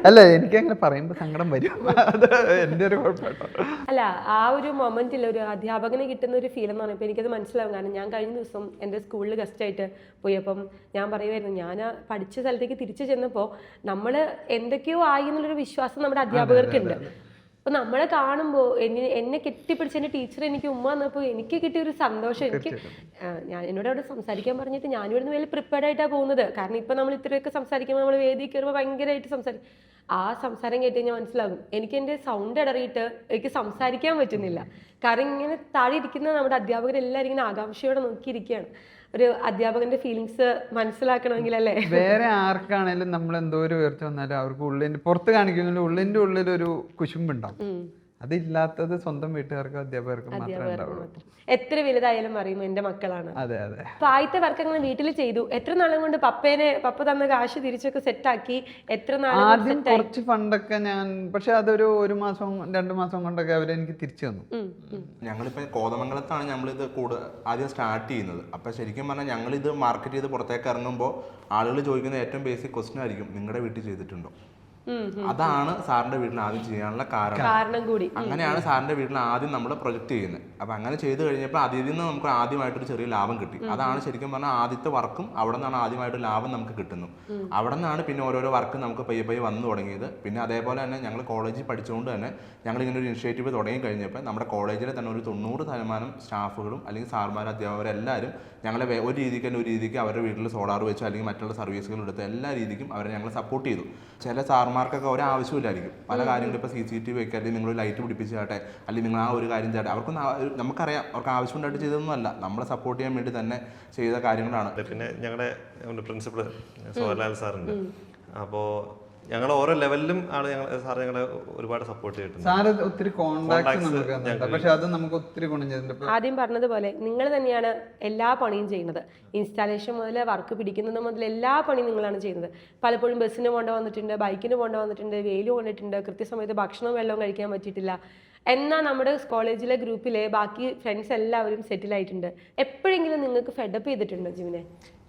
അല്ല എനിക്ക് അങ്ങനെ പറയുമ്പോ സങ്കടം വരും, അത് എന്റെ ഒരു കുഴപ്പമായിട്ടോ. അല്ല ആ ഒരു മൊമെന്റിൽ ഒരു അധ്യാപകന് കിട്ടുന്ന ഒരു ഫീൽ എന്ന് പറഞ്ഞപ്പോൾ എനിക്കത് മനസ്സിലാവും. കാരണം ഞാൻ കഴിഞ്ഞ ദിവസം എൻ്റെ സ്കൂളിൽ ഗസ്റ്റായിട്ട് പോയി. അപ്പം ഞാൻ പറയുമായിരുന്നു, ഞാൻ പഠിച്ച സ്ഥലത്തേക്ക് തിരിച്ചു ചെന്നപ്പോൾ നമ്മൾ എന്തൊക്കെയോ ആയി എന്നുള്ളൊരു വിശ്വാസം നമ്മുടെ അധ്യാപകർക്കുണ്ട്. അപ്പൊ നമ്മളെ കാണുമ്പോൾ എന്നെ കെട്ടിപ്പിടിച്ച് എൻ്റെ ടീച്ചർ എനിക്ക് ഉമ്മ വന്നപ്പോൾ എനിക്ക് കിട്ടിയ ഒരു സന്തോഷം. ഞാൻ എന്നോട് അവിടെ സംസാരിക്കാൻ പറഞ്ഞിട്ട് ഞാനിവിടുന്ന് വലിയ പ്രിപ്പയർഡ് ആയിട്ടാണ് പോകുന്നത്. കാരണം ഇപ്പൊ നമ്മൾ ഇത്രയൊക്കെ സംസാരിക്കുമ്പോൾ നമ്മൾ വേദി കയറുമ്പോൾ ഭയങ്കരമായിട്ട് സംസാരിക്കും. ആ സംസാരം കേട്ട് കഴിഞ്ഞാൽ മനസ്സിലാകും എനിക്ക് എൻ്റെ സൗണ്ട് ഇടറിയിട്ട് എനിക്ക് സംസാരിക്കാൻ പറ്റുന്നില്ല. കാരണം ഇങ്ങനെ താഴെ ഇരിക്കുന്ന നമ്മുടെ അധ്യാപകരെല്ലാവരും ഇങ്ങനെ ആകാംക്ഷയോടെ നോക്കിയിരിക്കുകയാണ്. ഒരു അധ്യാപകന്റെ ഫീലിങ്സ് മനസ്സിലാക്കണമെങ്കിൽ അല്ലേ? വേറെ ആർക്കാണേലും നമ്മൾ എന്തോ ഒരു ഉയർച്ച വന്നാലും അവർക്ക് പുറത്ത് കാണിക്കുന്നില്ല, ഉള്ളിന്റെ ഉള്ളിലൊരു കുശുമ്പുണ്ടാവും. അതില്ലാത്തത് സ്വന്തം വീട്ടുകാർക്കും അധ്യാപകർക്കും മാത്രമേ ഉണ്ടാവുള്ളൂ. എത്ര വലുതായാലും അറിയും എന്റെ മക്കളാണ്. അതെ അതെ. അപ്പൊ ആദ്യത്തെ വർക്ക് അങ്ങനെ വീട്ടിൽ ചെയ്തു. എത്ര നാളും കൊണ്ട് പപ്പ തന്ന കാശ് തിരിച്ചൊക്കെ സെറ്റാക്കി? എത്ര നാളും? ആദ്യം കുറച്ച് ഫണ്ടൊക്കെ ഞാൻ, പക്ഷെ അതൊരു 1 മാസം 2 മാസം കൊണ്ടൊക്കെ അവരെനിക്ക് തിരിച്ചു തന്നു. ഞങ്ങളിപ്പോൾ കോതമംഗലത്താണ് നമ്മളിത് ആദ്യം സ്റ്റാർട്ട് ചെയ്യുന്നത്. അപ്പം ശരിക്കും പറഞ്ഞാൽ ഞങ്ങളിത് മാർക്കറ്റ് ചെയ്ത് പുറത്തേക്ക് ഇറങ്ങുമ്പോൾ ആളുകൾ ചോദിക്കുന്ന ഏറ്റവും ബേസിക് ക്വസ്റ്റ്യൻ ആയിരിക്കും, നിങ്ങളുടെ വീട്ടിൽ ചെയ്തിട്ടുണ്ടോ? അതാണ് സാറിന്റെ വീട്ടിൽ ആദ്യം ചെയ്യാനുള്ള കാരണം കൂടി. അങ്ങനെയാണ് സാറിന്റെ വീട്ടിൽ ആദ്യം നമ്മൾ പ്രൊജക്ട് ചെയ്യുന്നത്. അപ്പൊ അങ്ങനെ ചെയ്ത് കഴിഞ്ഞപ്പോൾ അതിൽ നിന്ന് നമുക്ക് ആദ്യമായിട്ടൊരു ചെറിയ ലാഭം കിട്ടി. അതാണ് ശരിക്കും പറഞ്ഞാൽ ആദ്യത്തെ വർക്കും അവിടെ നിന്നാണ് ആദ്യമായിട്ട് ലാഭം നമുക്ക് കിട്ടുന്നു. അവിടെ നിന്നാണ് പിന്നെ ഓരോരോ വർക്ക് നമുക്ക് പയ്യെ വന്നു തുടങ്ങിയത്. പിന്നെ അതേപോലെ തന്നെ ഞങ്ങൾ കോളേജിൽ പഠിച്ചുകൊണ്ട് തന്നെ ഞങ്ങൾ ഇങ്ങനെ ഒരു ഇനിഷ്യേറ്റീവ് തുടങ്ങി കഴിഞ്ഞപ്പോൾ നമ്മുടെ കോളേജിലെ തന്നെ ഒരു 90% സ്റ്റാഫുകളും അല്ലെങ്കിൽ സാർമാർ അധ്യാപകരെല്ലാവരും ഞങ്ങളെ ഒരു രീതിക്ക് അവരുടെ വീട്ടിൽ സോളാർ വെച്ചോ അല്ലെങ്കിൽ മറ്റുള്ള സർവീസുകൾ എടുത്ത് എല്ലാ രീതിക്കും അവരെ ഞങ്ങൾ സപ്പോർട്ട് ചെയ്തു. ചില സാർമാർക്കൊക്കെ ഒരാവശ്യമില്ലായിരിക്കും പല കാര്യങ്ങളും. ഇപ്പോൾ CCTV വെക്കുക, അല്ലെങ്കിൽ നിങ്ങൾ ലൈറ്റ് പിടിപ്പിച്ച് ചാട്ടെ, അല്ലെങ്കിൽ നിങ്ങൾ ആ ഒരു കാര്യം ചാട്ടെ, അവർക്കൊന്നും നമുക്കറിയാം അവർക്ക് ആവശ്യമുണ്ടായിട്ട് ചെയ്തതൊന്നുമല്ല, നമ്മളെ സപ്പോർട്ട് ചെയ്യാൻ വേണ്ടി തന്നെ ചെയ്ത കാര്യങ്ങളാണ്. പിന്നെ ഞങ്ങളുടെ പ്രിൻസിപ്പൾ സോഹർലാൽ സാറുണ്ട്. അപ്പോൾ ഞങ്ങൾ ഓരോ ലെവലിലും ആണ് സാറ് ഞങ്ങളെ ഒരുപാട് സപ്പോർട്ട് ചെയ്തിട്ടുണ്ട്. സാറ് ഒത്തിരി കോൺടാക്ട്സ് നമുക്ക്, പക്ഷെ അത് നമുക്ക് ഒത്തിരി ഗുണം ചെയ്തിട്ടുണ്ട്. ആദ്യം പറഞ്ഞതുപോലെ നിങ്ങൾ തന്നെയാണ് എല്ലാ പണിയും ചെയ്യുന്നത്. ഇൻസ്റ്റാളേഷൻ മുതൽ വർക്ക് പിടിക്കുന്നത് മുതൽ എല്ലാ പണിയും നിങ്ങളാണ് ചെയ്യുന്നത്. പലപ്പോഴും ബസ്സിന് പോകേണ്ട വന്നിട്ടുണ്ട്, ബൈക്കിന് പോകേണ്ട വന്നിട്ടുണ്ട്, വെയിൽ കൊണ്ടിട്ടുണ്ട്, കൃത്യസമയത്ത് ഭക്ഷണവും വെള്ളവും കഴിക്കാൻ പറ്റിയിട്ടില്ല. എന്നാൽ നമ്മുടെ കോളേജിലെ ഗ്രൂപ്പിലെ ബാക്കി ഫ്രണ്ട്സ് എല്ലാവരും സെറ്റിൽ ആയിട്ടുണ്ട്. എപ്പോഴെങ്കിലും നിങ്ങൾക്ക് ഫെഡപ്പ് ചെയ്തിട്ടുണ്ടോ ജിമിനെ?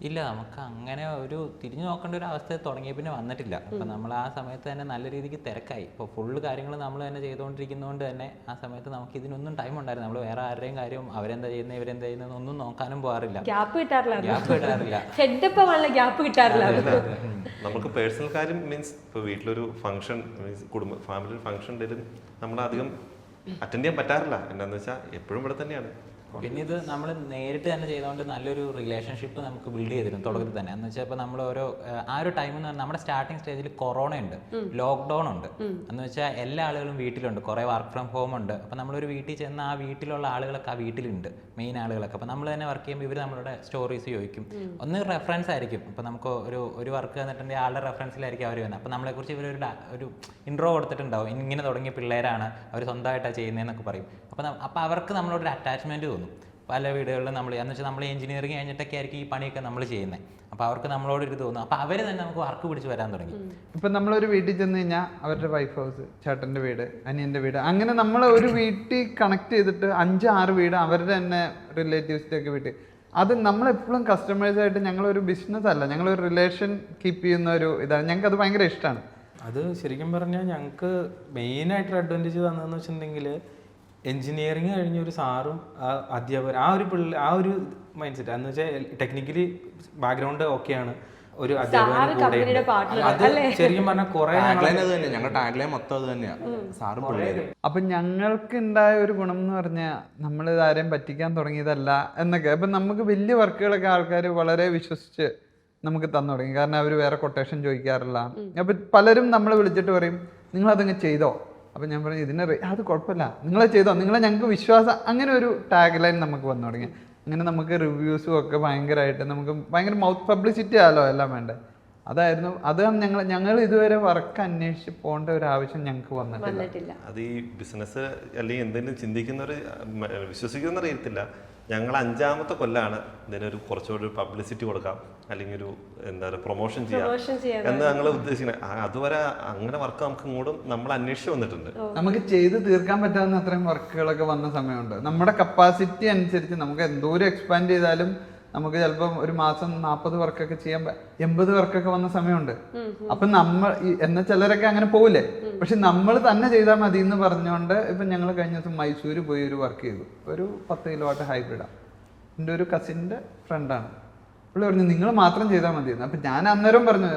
ഇല്ല, നമുക്ക് അങ്ങനെ ഒരു തിരിഞ്ഞു നോക്കേണ്ട ഒരു അവസ്ഥ തുടങ്ങിയ പിന്നെ വന്നിട്ടില്ല. അപ്പം നമ്മൾ ആ സമയത്ത് തന്നെ നല്ല രീതിക്ക് തിരക്കായി. ഇപ്പോൾ ഫുള്ള് കാര്യങ്ങൾ നമ്മൾ തന്നെ ചെയ്തുകൊണ്ടിരിക്കുന്നതുകൊണ്ട് തന്നെ ആ സമയത്ത് നമുക്ക് ഇതിനൊന്നും ടൈം ഉണ്ടായിരുന്നു. നമ്മൾ വേറെ ആരുടെയും കാര്യം അവരെന്താ ചെയ്യുന്നത് ഇവരെന്താ ചെയ്യുന്നത് ഒന്നും നോക്കാനും പോകാറില്ല. ഗ്യാപ്പ് കിട്ടാറില്ല. ഗ്യാപ്പ് കിട്ടാറില്ല. നമുക്ക് പേഴ്സണൽ കാര്യം മീൻസ് ഇപ്പോൾ വീട്ടിലൊരു ഫംഗ്ഷൻ മീൻസ് ഫാമിലി ഫംഗ്ഷൻ ഉണ്ടെങ്കിലും നമ്മളധികം അറ്റൻഡ് ചെയ്യാൻ പറ്റാറില്ല. എന്താണെന്ന് വെച്ചാൽ എപ്പോഴും ഇവിടെ തന്നെയാണ്. പിന്നെ ഇത് നമ്മൾ നേരിട്ട് തന്നെ ചെയ്തുകൊണ്ട് നല്ലൊരു റിലേഷൻഷിപ്പ് നമുക്ക് ബിൽഡ് ചെയ്തിരുന്നു തുടക്കത്തിൽ തന്നെ. എന്ന് വെച്ചാൽ ഇപ്പോൾ നമ്മൾ ഓരോ ആ ഒരു ടൈം എന്ന് പറഞ്ഞാൽ നമ്മുടെ സ്റ്റാർട്ടിങ് സ്റ്റേജിൽ കൊറോണ ഉണ്ട്, ലോക്ക്ഡൗൺ ഉണ്ട്. എന്ന് വെച്ചാൽ എല്ലാ ആളുകളും വീട്ടിലുണ്ട്, കുറേ വർക്ക് ഫ്രം ഹോം ഉണ്ട്. അപ്പോൾ നമ്മളൊരു വീട്ടിൽ ചെന്ന് ആ വീട്ടിലുള്ള ആളുകളൊക്കെ ആ വീട്ടിലുണ്ട്, മെയിൻ ആളുകളൊക്കെ. അപ്പോൾ നമ്മൾ തന്നെ വർക്ക് ചെയ്യുമ്പോൾ ഇവർ നമ്മളുടെ സ്റ്റോറീസ് ചോദിക്കും. ഒന്ന് റെഫറൻസ് ആയിരിക്കും. അപ്പോൾ നമുക്ക് ഒരു വർക്ക് തന്നിട്ടുണ്ടെങ്കിൽ ആളുടെ റെഫറൻസിലായിരിക്കും അവർ വരുന്നത്. അപ്പോൾ നമ്മളെക്കുറിച്ച് ഇവരൊരു ഇൻട്രോ കൊടുത്തിട്ടുണ്ടാവും, ഇങ്ങനെ തുടങ്ങിയ പിള്ളേരാണ്, അവർ സ്വന്തമായിട്ടാണ് ചെയ്യുന്നതെന്നൊക്കെ പറയും. അപ്പോൾ അവർക്ക് നമ്മളോടൊരു അറ്റാച്ച്മെൻറ്റ് തോന്നും. പല വീടുകളിലും നമ്മൾ എന്ന് വെച്ചാൽ നമ്മൾ എഞ്ചിനീയറിംഗ് കഴിഞ്ഞിട്ടൊക്കെ ആയിരിക്കും ഈ പണിയൊക്കെ നമ്മൾ ചെയ്യുന്നത്. അപ്പോൾ അവർക്ക് നമ്മളോട് ഒരു തോന്നും. അപ്പോൾ അവർ തന്നെ നമുക്ക് വർക്ക് പിടിച്ച് വരാൻ തുടങ്ങി. ഇപ്പം നമ്മളൊരു വീട്ടിൽ ചെന്ന് കഴിഞ്ഞാൽ അവരുടെ വൈഫ് ഹൗസ്, ചേട്ടൻ്റെ വീട്, അനിയൻ്റെ വീട്, അങ്ങനെ നമ്മൾ ഒരു വീട്ടിൽ കണക്ട് ചെയ്തിട്ട് 5-6 വീട് അവരുടെ തന്നെ റിലേറ്റീവ്സിൻ്റെ ഒക്കെ വീട്ടിൽ. അത് നമ്മളെപ്പോഴും കസ്റ്റമേഴ്സായിട്ട് ഞങ്ങളൊരു ബിസിനസ് അല്ല, ഞങ്ങളൊരു റിലേഷൻ കീപ്പ് ചെയ്യുന്ന ഒരു ഇതാണ്. ഞങ്ങൾക്ക് അത് ഭയങ്കര ഇഷ്ടമാണ്. അത് ശരിക്കും പറഞ്ഞാൽ ഞങ്ങൾക്ക് മെയിനായിട്ടൊരു അഡ്വാൻറ്റേജ് തന്നതെന്ന് വെച്ചിട്ടുണ്ടെങ്കിൽ എൻജിനീയറിങ് കഴിഞ്ഞ ഒരു സാറും അധ്യാപകർ ആ ഒരു മൈൻഡ് സെറ്റ് എന്ന് വെച്ചാൽ ടെക്നിക്കലി ബാക്ക്ഗ്രൗണ്ട് ഓക്കെയാണ്, ഒരു അധ്യാപകൻ കൂടെ. അത് ശരിക്കും പറഞ്ഞാൽ കുറെ ഞങ്ങളുടെ ടാഗ്ലൈൻ മൊത്തം അത് തന്നെയാണ്, സാറും പിള്ളേരും. അപ്പൊ ഞങ്ങൾക്ക് ഉണ്ടായ ഒരു ഗുണം എന്ന് പറഞ്ഞാൽ നമ്മൾ ഇതാരെയും പറ്റിക്കാൻ തുടങ്ങിയതല്ല എന്നൊക്കെ. അപ്പൊ നമുക്ക് വലിയ വർക്കുകളൊക്കെ ആൾക്കാർ വളരെ വിശ്വസിച്ച് നമുക്ക് തന്നു തുടങ്ങി. കാരണം അവർ വേറെ കൊട്ടേഷൻ ചോദിക്കാറില്ല. അപ്പൊ പലരും നമ്മളെ വിളിച്ചിട്ട് പറയും നിങ്ങളതങ്ങ് ചെയ്തോ. അപ്പം ഞാൻ പറഞ്ഞു അത് കുഴപ്പമില്ല, നിങ്ങളെ ചെയ്തോ, നിങ്ങളെ ഞങ്ങൾക്ക് വിശ്വാസം. അങ്ങനെ ഒരു ടാഗ് ലൈൻ നമുക്ക് വന്നു തുടങ്ങി. അങ്ങനെ നമുക്ക് റിവ്യൂസും ഒക്കെ ഭയങ്കരമായിട്ട് നമുക്ക് ഭയങ്കര മൗത്ത് പബ്ലിസിറ്റി ആണല്ലോ എല്ലാം വേണ്ടത്. അതായിരുന്നു ഞങ്ങൾ ഇതുവരെ വർക്ക് അന്വേഷിച്ച് പോകേണ്ട ഒരു ആവശ്യം ഞങ്ങൾക്ക് വന്നിട്ടില്ല. അത് ഈ ബിസിനസ് അല്ലെങ്കിൽ എന്തെങ്കിലും ചിന്തിക്കുന്നവർ വിശ്വസിക്കുന്ന അറിയത്തില്ല. ഞങ്ങൾ 5ാമത്തെ കൊല്ലാണ് ഇതിനൊരു കുറച്ചുകൂടി പബ്ലിസിറ്റി കൊടുക്കാം, അല്ലെങ്കിൽ ഒരു എന്താ പറയുക പ്രൊമോഷൻ ചെയ്യാം എന്ന് ഞങ്ങൾ ഉദ്ദേശിക്കുന്നത്. അതുവരെ അങ്ങനെ വർക്ക് നമുക്ക് ഇങ്ങോട്ടും നമ്മൾ അന്വേഷിച്ച് വന്നിട്ടുണ്ട്. നമുക്ക് ചെയ്ത് തീർക്കാൻ പറ്റാവുന്ന അത്രയും വർക്കുകളൊക്കെ വന്ന സമയമുണ്ട്. നമ്മുടെ കപ്പാസിറ്റി അനുസരിച്ച് നമുക്ക് എന്തോരം എക്സ്പാൻഡ് ചെയ്താലും നമുക്ക് ചിലപ്പം ഒരു മാസം 40 വർക്കൊക്കെ ചെയ്യാൻ 80 വർക്കൊക്കെ വന്ന സമയമുണ്ട്. അപ്പൊ എന്ന ചിലരൊക്കെ അങ്ങനെ പോവില്ലേ, പക്ഷെ നമ്മൾ തന്നെ ചെയ്താൽ മതി എന്ന് പറഞ്ഞുകൊണ്ട് ഇപ്പൊ ഞങ്ങൾ കഴിഞ്ഞ ദിവസം മൈസൂര് പോയി ഒരു വർക്ക് ചെയ്തു. ഒരു 10 കിലോവാട്ട് ഹൈബ്രിഡാണ്. എൻ്റെ ഒരു കസിൻ്റെ ഫ്രണ്ടാണ്. പുള്ളി പറഞ്ഞു നിങ്ങൾ മാത്രം ചെയ്താൽ മതി. അപ്പൊ ഞാൻ അന്നേരം പറഞ്ഞു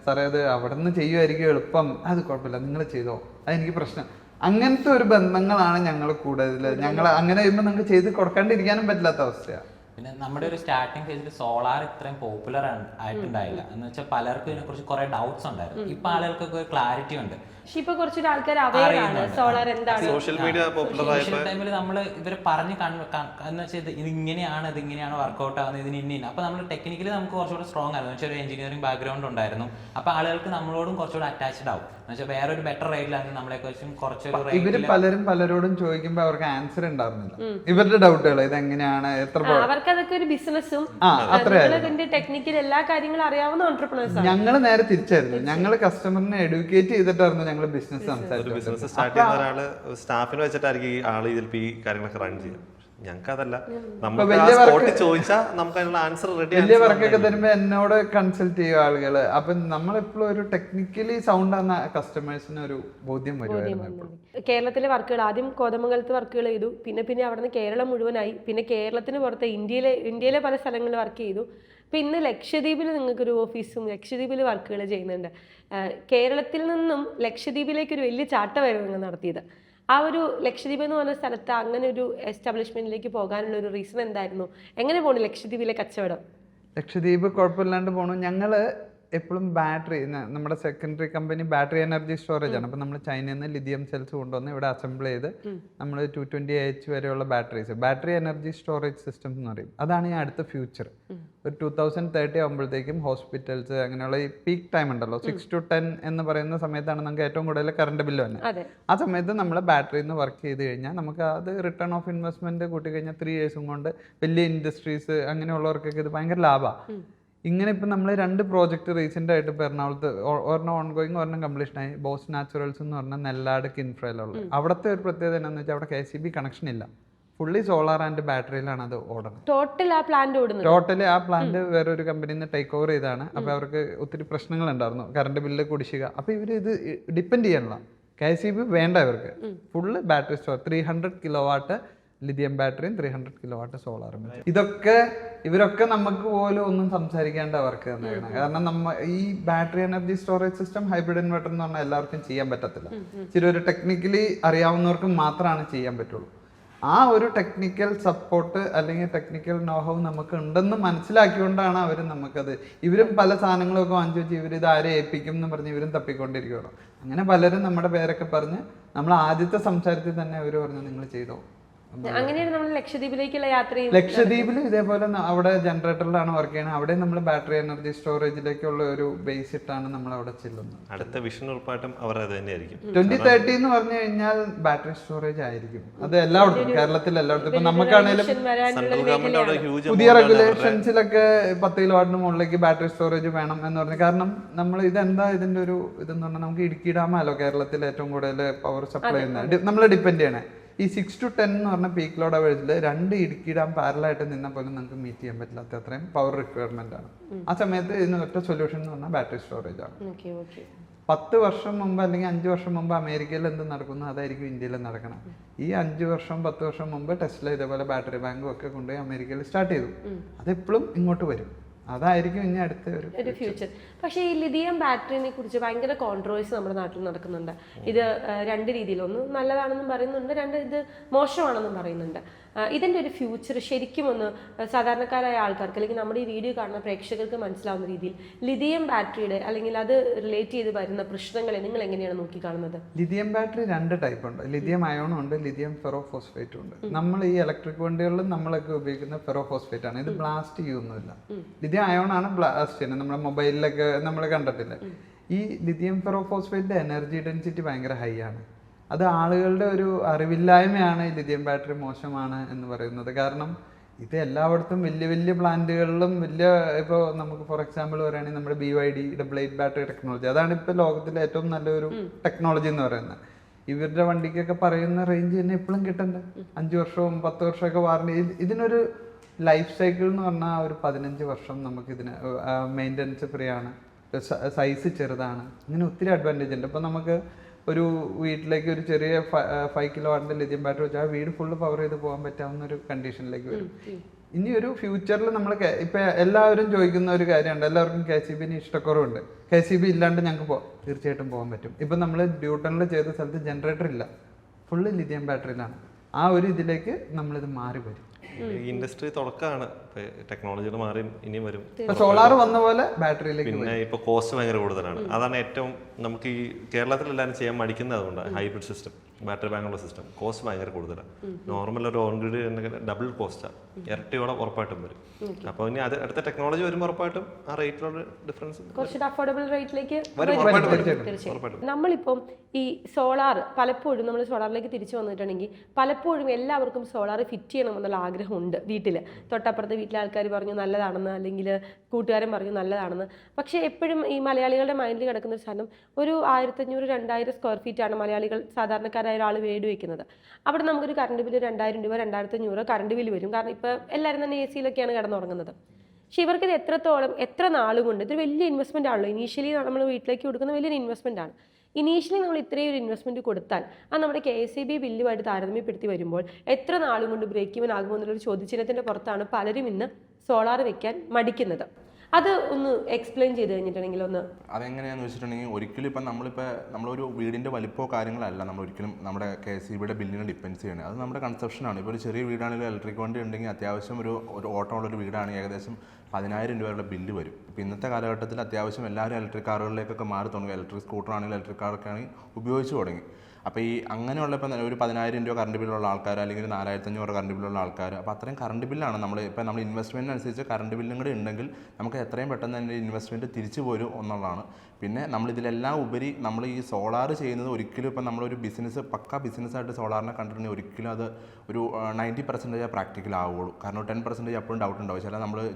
സാറേ അത് അവിടെ നിന്ന് ചെയ്യുമായിരിക്കും എളുപ്പം, അത് കുഴപ്പമില്ല നിങ്ങൾ ചെയ്തോ, അതെനിക്ക് പ്രശ്നം. അങ്ങനത്തെ ഒരു ബന്ധങ്ങളാണ് ഞങ്ങൾ കൂടുതൽ. ഞങ്ങൾ അങ്ങനെ ചെയ്യുമ്പോൾ നിങ്ങൾക്ക് ചെയ്ത് കൊടുക്കാണ്ടിരിക്കാനും പറ്റില്ലാത്ത അവസ്ഥയാണ്. പിന്നെ നമ്മുടെ ഒരു സ്റ്റാർട്ടിങ് ഫേസിൽ സോളാർ ഇത്രയും പോപ്പുലർ ആയിട്ടുണ്ടായില്ല. എന്ന് വെച്ചാൽ പലർക്കും ഇതിനെക്കുറിച്ച് കുറെ ഡൗട്ട്സ് ഉണ്ടായിരുന്നു. ഇപ്പൊ ആളുകൾക്കൊക്കെ ഒരു ക്ലാരിറ്റി ഉണ്ട്. സോഷ്യൽ മീഡിയ ടൈമിൽ നമ്മൾ ഇവരെ പറഞ്ഞ് എന്ന് വെച്ചാൽ ഇതിങ്ങനെയാണ് വർക്ക്ഔട്ട് ആവുന്നത്, ഇതിന് ഇന്ന. അപ്പൊ നമ്മൾ ടെക്നിക്കലി നമുക്ക് കുറച്ചുകൂടെ സ്ട്രോങ് ആയിരുന്നു. എന്ന് വെച്ചാൽ ഒരു എഞ്ചിനീയറിംഗ് ബാക്ക്ഗ്രൗണ്ട് ഉണ്ടായിരുന്നു. അപ്പൊ ആളുകൾക്ക് നമ്മളോടും കുറച്ചുകൂടെ അറ്റാച്ച്ഡ് ആവും. എന്ന് വെച്ചാൽ വേറൊരു ബെറ്റർ റേറ്റിലാണ് നമ്മളെ കുറിച്ചും കുറച്ചൊരു. ഇവര് പലരോടും ചോദിക്കുമ്പോ അവർക്ക് ആൻസർ ഉണ്ടായിരുന്നില്ല. ഇവരുടെ ഡൗട്ടുകൾ ഇതെങ്ങനെയാണ്, എത്ര അവർക്ക് അതൊക്കെ ഒരു ബിസിനസ്സും ടെക്നിക്കൽ എല്ലാ കാര്യങ്ങളും അറിയാവുന്ന ഓൺട്രപ്രണേഴ്സ്. ഞങ്ങൾ നേരെ തിരിച്ചായിരുന്നു. ഞങ്ങൾ കസ്റ്റമറിനെ എഡ്യൂക്കേറ്റ് ചെയ്തിട്ടായിരുന്നു ഞങ്ങൾ ബിസിനസ് സംസാരിച്ചത്. ബിസിനസ് സ്റ്റാർട്ട് ചെയ്യുന്ന ഒരാള് സ്റ്റാഫിനെ വെച്ചിട്ടായിരിക്കും ഈ ആള് ചിലപ്പോൾ ഈ കാര്യങ്ങളൊക്കെ റൺ ചെയ്യും. ഞങ്ങൾക്ക് അതല്ല, നമുക്ക് ചോദിച്ചാൽ നമുക്ക് അതിനുള്ള ആൻസർ റെഡി. വലിയ വർക്കൊക്കെ തരുമ്പോ എന്നോട് കൺസൾട്ട് ചെയ്യും ആളുകള്. അപ്പൊ നമ്മളെപ്പോഴും ഒരു ടെക്നിക്കലി സൗണ്ട് ആകുന്ന കസ്റ്റമേഴ്സിന് ഒരു ബോധ്യം വരുമായിരുന്നു. കേരളത്തിലെ വർക്കുകൾ ആദ്യം കോതമംഗലത്ത് വർക്കുകൾ ചെയ്തു, പിന്നെ അവിടെ നിന്ന് കേരളം മുഴുവനായി, പിന്നെ കേരളത്തിന് പുറത്ത് ഇന്ത്യയിലെ പല സ്ഥലങ്ങളിൽ വർക്ക് ചെയ്തു. ഇപ്പം ഇന്ന് ലക്ഷദ്വീപിൽ നിങ്ങൾക്കൊരു ഓഫീസും ലക്ഷദ്വീപിൽ വർക്കുകൾ ചെയ്യുന്നുണ്ട്. കേരളത്തിൽ നിന്നും ലക്ഷദ്വീപിലേക്ക് ഒരു വലിയ ചാട്ടമായിരുന്നു നിങ്ങൾ നടത്തിയത്. ആ ഒരു ലക്ഷദ്വീപ് എന്ന് പറഞ്ഞ സ്ഥലത്ത് അങ്ങനെ ഒരു എസ്റ്റാബ്ലിഷ്മെന്റിലേക്ക് പോകാനുള്ള ഒരു റീസൺ എന്തായിരുന്നു? എങ്ങനെ പോണു ലക്ഷദ്വീപിലെ കച്ചവടം? ലക്ഷദ്വീപ് കുഴപ്പമില്ലാണ്ട് പോണു. ഞങ്ങള് എപ്പോഴും ബാറ്ററി, നമ്മുടെ secondary company battery energy storage ആണ്. അപ്പം നമ്മൾ ചൈനയിൽ നിന്ന് ലിഥിയം സെൽസ് കൊണ്ടുവന്ന് ഇവിടെ അസംബിൾ ചെയ്ത് നമ്മൾ 220 വരെയുള്ള ബാറ്ററി എനർജി സ്റ്റോറേജ് സിസ്റ്റംസ് എന്ന് പറയും. അതാണ് ഈ അടുത്ത ഫ്യൂച്ചർ. ഒരു 2030 ആകുമ്പോഴത്തേക്കും ഹോസ്പിറ്റൽസ് അങ്ങനെയുള്ള ഈ പീക്ക് ടൈം ഉണ്ടല്ലോ, 6 to 10 എന്ന് പറയുന്ന സമയത്താണ് നമുക്ക് ഏറ്റവും കൂടുതൽ കറണ്ട് ബില്ല് തന്നെ. ആ സമയത്ത് നമ്മൾ ബാറ്ററിയിൽ നിന്ന് വർക്ക് ചെയ്ത് കഴിഞ്ഞാൽ നമുക്ക് അത് റിട്ടേൺ ഓഫ് ഇൻവെസ്റ്റ്മെന്റ് കൂട്ടി കഴിഞ്ഞാൽ 3 years കൊണ്ട് വലിയ ഇൻഡസ്ട്രീസ് അങ്ങനെയുള്ളവർക്കൊക്കെ ഇത് ഭയങ്കര ലാഭമാണ്. ഇങ്ങനെ ഇപ്പം നമ്മൾ 2 പ്രോജക്റ്റ് റീസെൻ്റ് ആയിട്ട് ഇപ്പോൾ എറണാകുളത്ത് ഒരെണ്ണം ഓൺഗോയിങ് ഒരെണ്ണം കംപ്ലീഷനായി. ബോസ് നാച്ചുറൽസ് എന്ന് പറഞ്ഞാൽ നെല്ലാട് കിൻഫ്രയിലുള്ള. അവിടുത്തെ ഒരു പ്രത്യേകത എന്താണെന്ന് വെച്ചാൽ അവിടെ KCB കണക്ഷൻ ഇല്ല. ഫുള്ളി സോളാർ ആൻഡ് ബാറ്ററിയിലാണ് അത് ഓടുന്നത്. ടോട്ടലി ആ പ്ലാന്റ് വേറൊരു കമ്പനിയിൽ നിന്ന് ടേക്ക് ഓവർ ചെയ്താണ്. അപ്പോൾ അവർക്ക് ഒത്തിരി പ്രശ്നങ്ങൾ ഉണ്ടായിരുന്നു, കറണ്ട് ബില്ല് കുടിശ്ശിക. അപ്പോൾ ഇവർ ഇത് ഡിപ്പെൻഡ് ചെയ്യാനുള്ള KCB വേണ്ട ഇവർക്ക്. Full battery store 300 kilowatt lithium ബാറ്ററിയും 300 കിലോവാട്ട് സോളാറും. ഇവരൊക്കെ നമുക്ക് പോലും ഒന്നും സംസാരിക്കേണ്ട വർക്ക് തന്നെയാണ്. കാരണം ഈ battery energy storage system hybrid inverter എന്ന് പറഞ്ഞാൽ എല്ലാവർക്കും ചെയ്യാൻ പറ്റത്തില്ല. ഇച്ചിരി ഒരു ടെക്നിക്കലി അറിയാവുന്നവർക്ക് മാത്രമാണ് ചെയ്യാൻ പറ്റുള്ളൂ. ആ ഒരു ടെക്നിക്കൽ സപ്പോർട്ട് അല്ലെങ്കിൽ ടെക്നിക്കൽ നോഹവ് നമുക്ക് ഉണ്ടെന്ന് മനസ്സിലാക്കിക്കൊണ്ടാണ് അവർ നമുക്കത്, ഇവരും പല സാധനങ്ങളൊക്കെ വാങ്ങിച്ചു വെച്ച് ഇവരിത് ആരെ ഏൽപ്പിക്കും എന്ന് പറഞ്ഞ് ഇവരും തപ്പിക്കൊണ്ടിരിക്കുകയാണ്. അങ്ങനെ പലരും നമ്മുടെ പേരൊക്കെ പറഞ്ഞ് നമ്മൾ ആദ്യത്തെ സംസാരത്തിൽ തന്നെ അവർ പറഞ്ഞു നിങ്ങൾ ചെയ്തോ. അങ്ങനെയാണ് നമ്മൾ ലക്ഷദ്വീപിലേക്കുള്ള യാത്രയും. ലക്ഷദ്വീപിൽ ഇതേപോലെ അവിടെ ജനറേറ്ററിലാണ് വർക്ക് ചെയ്യുന്നത്. അവിടെ നമ്മൾ ബാറ്ററി എനർജി സ്റ്റോറേജിലേക്കുള്ള ഒരു ബേസ് ഇട്ടാണ് നമ്മൾ അവിടെ ചെല്ലുന്നത്. അടുത്ത വിഷൻ ഉറപ്പായിട്ടും അവർ അത് തന്നെയായിരിക്കും. 2030 എന്ന് പറഞ്ഞു കഴിഞ്ഞാൽ ബാറ്ററി സ്റ്റോറേജ് ആയിരിക്കും. അത് എല്ലായിടത്തും, കേരളത്തിൽ എല്ലായിടത്തും. ഇപ്പൊ നമുക്കാണേലും സെൻട്രൽ ഗവൺമെന്റ് അവിടെ ഹ്യൂജ് പുതിയ റെഗുലേഷൻസിലൊക്കെ 10 കിലോവാട്ടിന് മുകളിലേക്ക് ബാറ്ററി സ്റ്റോറേജ് വേണം എന്ന് പറഞ്ഞു. കാരണം നമ്മൾ ഇതെന്താ ഇതിന്റെ ഒരു ഇതെന്ന് പറഞ്ഞാൽ നമുക്ക് ഇടുക്കി ഡാമാലോ കേരളത്തിൽ ഏറ്റവും കൂടുതൽ പവർ സപ്ലൈ ചെയ്യുന്നത്, നമ്മൾ ഡിപ്പെൻഡ് ചെയ്യണേ. ഈ 6 to 10 എന്ന് പറഞ്ഞ പീക്ക് ലോഡ് അവേഴ്സിൽ 2 ഇടുക്കി ഡാം പാരലായിട്ട് നിന്നാൽ പോലും നമുക്ക് മീറ്റ് ചെയ്യാൻ പറ്റില്ലാത്ത അത്രയും പവർ റിക്വയർമെന്റ് ആണ്. ആ സമയത്ത് ഇതിന് ഒറ്റ സൊല്യൂഷൻ എന്ന് പറഞ്ഞാൽ ബാറ്ററി സ്റ്റോറേജ് ആണ്. 10 വർഷം മുമ്പ് അല്ലെങ്കിൽ 5 വർഷം മുമ്പ് അമേരിക്കയിൽ എന്ത് നടക്കുന്നു അതായിരിക്കും ഇന്ത്യയിൽ നടക്കണം. ഈ 5 വർഷം 10 വർഷം മുമ്പ് ടെസ്ല ഇതേപോലെ ബാറ്ററി ബാങ്കും ഒക്കെ കൊണ്ടുപോയി അമേരിക്കയിൽ സ്റ്റാർട്ട് ചെയ്തു. അതെപ്പോഴും ഇങ്ങോട്ട് വരും. അതായിരിക്കും ഇനി അടുത്ത ഒരു ഫ്യൂച്ചർ. പക്ഷേ ഈ ലിഥിയം ബാറ്ററിനെ കുറിച്ച് ഭയങ്കര കോൺട്രവേഴ്സി നമ്മുടെ നാട്ടിൽ നടക്കുന്നുണ്ട്. ഇത് 2 രീതിയിൽ, ഒന്ന് നല്ലതാണെന്നും പറയുന്നുണ്ട്, 2 ഇത് മോശമാണെന്നും പറയുന്നുണ്ട്. ഇതിൻ്റെ ഒരു ഫ്യൂച്ചർ ശരിക്കും ഒന്ന് സാധാരണക്കാരായ ആൾക്കാർക്ക് അല്ലെങ്കിൽ നമ്മുടെ ഈ വീഡിയോ കാണുന്ന പ്രേക്ഷകർക്ക് മനസ്സിലാവുന്ന രീതിയിൽ ലിഥിയം ബാറ്ററിയുടെ അല്ലെങ്കിൽ അത് റിലേറ്റ് ചെയ്ത് വരുന്ന പ്രശ്നങ്ങളെ നിങ്ങൾ എങ്ങനെയാണ് നോക്കിക്കാണുന്നത്? ലിഥിയം ബാറ്ററി 2 ടൈപ്പ് ഉണ്ട്. ലിഥിയം അയോണും ഉണ്ട്, ലിഥിയം ഫെറോഫോസ്ഫേറ്റും ഉണ്ട്. നമ്മൾ ഈ ഇലക്ട്രിക് വണ്ടികളിലും നമ്മളൊക്കെ ഉപയോഗിക്കുന്ന ഫെറോഫോസ്ഫേറ്റ് ആണ്. ഇത് ബ്ലാസ്റ്റ് ചെയ്യുന്നില്ല. ലിഥിയം അയോൺ ആണ് ബ്ലാസ്റ്റ് ചെയ്യുന്നത്. നമ്മുടെ മൊബൈലിലൊക്കെ നമ്മൾ കണ്ടിട്ടില്ല. ഈ ലിഥിയം ഫെറോഫോസ്ഫേറ്റിന്റെ എനർജി ഡെൻസിറ്റി ഭയങ്കര ഹൈ ആണ്. അത് ആളുകളുടെ ഒരു അറിവില്ലായ്മയാണ് ഈ ലിഥിയം ബാറ്ററി മോശമാണ് എന്ന് പറയുന്നത്. കാരണം ഇത് എല്ലായിടത്തും വലിയ വലിയ പ്ലാന്റുകളിലും വലിയ, ഇപ്പോൾ നമുക്ക് ഫോർ എക്സാമ്പിൾ പറയുകയാണെങ്കിൽ നമ്മുടെ BYD ഡബിൾ-8 ബാറ്ററി ടെക്നോളജി, അതാണ് ഇപ്പോൾ ലോകത്തിലെ ഏറ്റവും നല്ലൊരു ടെക്നോളജി എന്ന് പറയുന്നത്. ഇവരുടെ വണ്ടിക്കൊക്കെ പറയുന്ന റേഞ്ച് തന്നെ ഇപ്പോഴും കിട്ടണ്ടേ, 5 വർഷവും 10 വർഷമൊക്കെ വാറണ്ടി. ഇതിനൊരു ലൈഫ് സൈക്കിൾ എന്ന് പറഞ്ഞാൽ ഒരു 15 വർഷം നമുക്കിതിന് മെയിൻ്റനൻസ് ഫ്രീ ആണ്, സൈസ് ചെറുതാണ്, അങ്ങനെ ഒത്തിരി അഡ്വാൻറ്റേജ് ഉണ്ട്. ഇപ്പോൾ നമുക്ക് ഒരു വീട്ടിലേക്ക് ഒരു ചെറിയ 5 കിലോവാട്ടിൻ്റെ ലിഥിയം ബാറ്ററി വെച്ചാൽ ആ വീട് ഫുള്ള് പവർ ചെയ്ത് പോകാൻ പറ്റാവുന്ന ഒരു കണ്ടീഷനിലേക്ക് വരും. ഇനി ഒരു ഫ്യൂച്ചറിൽ നമ്മൾ ഇപ്പം എല്ലാവരും ചോദിക്കുന്ന ഒരു കാര്യമുണ്ട്, എല്ലാവർക്കും KCBന് ഇഷ്ടക്കുറവുണ്ട്. KCB ഇല്ലാണ്ട് ഞങ്ങൾക്ക് തീർച്ചയായിട്ടും പോകാൻ പറ്റും. ഇപ്പം നമ്മൾ ഡ്യൂട്ടണിൽ ചെയ്ത സ്ഥലത്ത് ജനറേറ്റർ ഇല്ല, ഫുള്ള് ലിഥിയം ബാറ്ററിയിലാണ്. ആ ഒരു ഇതിലേക്ക് നമ്മളിത് മാറി വരും. ഇൻഡസ്ട്രി തുടക്കമാണ്, ടെക്നോളജികൾ മാറി ഇനിയും വരും. സോളാർ വന്ന പോലെ ബാറ്ററിയിലേക്ക്. പിന്നെ ഇപ്പൊ കോസ്റ്റ് ഭയങ്കര കൂടുതലാണ്. അതാണ് ഏറ്റവും നമുക്ക് ഈ കേരളത്തിൽ എല്ലാവരും ചെയ്യാൻ മടിക്കുന്നത്. അതുകൊണ്ടാണ് ഹൈബ്രിഡ് സിസ്റ്റം, ബാറ്ററി ബാങ്കുള്ള സിസ്റ്റം. കോസ്റ്റ് ഭയങ്കര കൂടുതലാണ്. നോർമൽ ഒരു ഓൺ ഗ്രിഡ് ഡബിൾ കോസ്റ്റാണ്, ഇരട്ടിയോളം ഉറപ്പായിട്ടും വരും. അപ്പോൾ ഇനി അത് അടുത്ത ടെക്നോളജി വരുമ്പോൾ ഉറപ്പായിട്ടും ആ റേറ്റിലുള്ള ഡിഫറൻസ് കുറച്ചുകൂടെ അഫോർഡബിൾ റേറ്റിലേക്ക് വരും. നമ്മളിപ്പം ഈ സോളാർ പലപ്പോഴും നമ്മൾ സോളാറിലേക്ക് തിരിച്ചു വന്നിട്ടുണ്ടെങ്കിൽ പലപ്പോഴും എല്ലാവർക്കും സോളാർ ഫിറ്റ് ചെയ്യണമെന്നുള്ള ആഗ്രഹമുണ്ട്. വീട്ടിൽ തൊട്ടപ്പുറത്തെ വീട്ടിലെ ആൾക്കാർ പറഞ്ഞു നല്ലതാണെന്ന്, അല്ലെങ്കിൽ കൂട്ടുകാരൻ പറഞ്ഞു നല്ലതാണെന്ന്. പക്ഷേ എപ്പോഴും ഈ മലയാളികളുടെ മൈൻഡിൽ കിടക്കുന്ന ഒരു സാധനം, ഒരു 1500-2000 സ്ക്വയർ ഫീറ്റാണ് മലയാളികൾ സാധാരണക്കാരായ ഒരാൾ വീട് വയ്ക്കുന്നത്. അവിടെ നമുക്കൊരു കറണ്ട് ബില്ല് 2000 രൂപ 2500 കറണ്ട് ബില്ല് വരും. കാരണം ഇപ്പോൾ എല്ലാവരും തന്നെ AC യിലൊക്കെയാണ് കിടന്നുറങ്ങുന്നത്. പക്ഷെ ഇവർക്ക് ഇത് എത്ര നാളുകൊണ്ട് ഇതൊരു വലിയ ഇൻവെസ്റ്റ്മെൻ്റ് ആണല്ലോ. ഇനീഷ്യലി നമ്മൾ വീട്ടിലേക്ക് കൊടുക്കുന്ന വലിയൊരു ഇൻവെസ്റ്റ്മെൻ്റ് ആണ്. ഇനീഷ്യലി നമ്മൾ ഇത്രയും ഒരു ഇൻവെസ്റ്റ്മെൻറ്റ് കൊടുത്താൽ അത് നമ്മുടെ KCB ബില്ലുമായിട്ട് താരതമ്യപ്പെടുത്തി വരുമ്പോൾ എത്ര നാളും കൊണ്ട് ബ്രേക്ക് ഈവൻ ആകുമോ എന്നുള്ളൊരു ചോദ്യചിഹ്നത്തിൻ്റെ പുറത്താണ് പലരും ഇന്ന് സോളാർ വെക്കാൻ മടിക്കുന്നത്. അത് ഒന്ന് എക്സ്പ്ലെയിൻ ചെയ്ത് കഴിഞ്ഞിട്ടുണ്ടെങ്കിൽ ഒന്ന്. അതെങ്ങനെയാണെന്ന് വെച്ചിട്ടുണ്ടെങ്കിൽ ഒരിക്കലും ഇപ്പം നമ്മളൊരു വീടിൻ്റെ വലിപ്പമോ കാര്യങ്ങളല്ല നമ്മൾ ഒരിക്കലും നമ്മുടെ KCBയുടെ ബില്ലിനെ ഡിപ്പെൻഡ് ചെയ്യണത്. അത് നമ്മുടെ കൺസെപ്ഷനാണ്. ഇപ്പോൾ ഒരു ചെറിയ വീടാണെങ്കിലും ഇലക്ട്രിക് വണ്ടി ഉണ്ടെങ്കിൽ അത്യാവശ്യം ഒരു ഓട്ടമുള്ളൊരു വീടാണെങ്കിൽ ഏകദേശം 10,000 രൂപയുടെ ബില്ല് വരും. ഇപ്പോൾ ഇന്നത്തെ കാലഘട്ടത്തിൽ അത്യാവശ്യം എല്ലാവരും ഇലക്ട്രിക് കാറുകളിലേക്കൊക്കെ മാറി തുടങ്ങി. ഇലക്ട്രിക് സ്കൂട്ടർ ആണെങ്കിലും ഇലക്ട്രിക് കാറൊക്കെ ആണെങ്കിൽ ഉപയോഗിച്ച് തുടങ്ങി. അപ്പോൾ ഈ അങ്ങനെയുള്ള ഇപ്പം ഒരു 10,000 രൂപ കറണ്ട് ബില്ലുള്ള ആൾക്കാർ, അല്ലെങ്കിൽ 4,500 കറണ്ട് ബില്ലുള്ള ആൾക്കാർ, അപ്പോൾ അത്രയും കറണ്ട് ബില്ലാണ് നമ്മൾ ഇൻവെസ്റ്റ്മെൻറ്റിനനുസരിച്ച് കറണ്ട് ബില്ലും കൂടെ ഉണ്ടെങ്കിൽ നമുക്ക് എത്രയും പെട്ടെന്ന് തന്നെ ഇൻവെസ്റ്റ്മെൻറ്റ് തിരിച്ചു പോരും എന്നുള്ളതാണ്. പിന്നെ നമ്മളിതിലെല്ലാം ഉപരി നമ്മൾ ഈ സോളാർ ചെയ്യുന്നത് ഒരിക്കലും ഇപ്പം നമ്മളൊരു പക്ക ബിസിനസ്സായിട്ട് സോളാറിനെ കണ്ടിട്ടുണ്ടെങ്കിൽ ഒരിക്കലും അത് ഒരു 90% പ്രാക്ടിക്കൽ ആവുള്ളൂ. കാരണം 10% അപ്പോഴും ഡൗട്ട് ഉണ്ടാവും.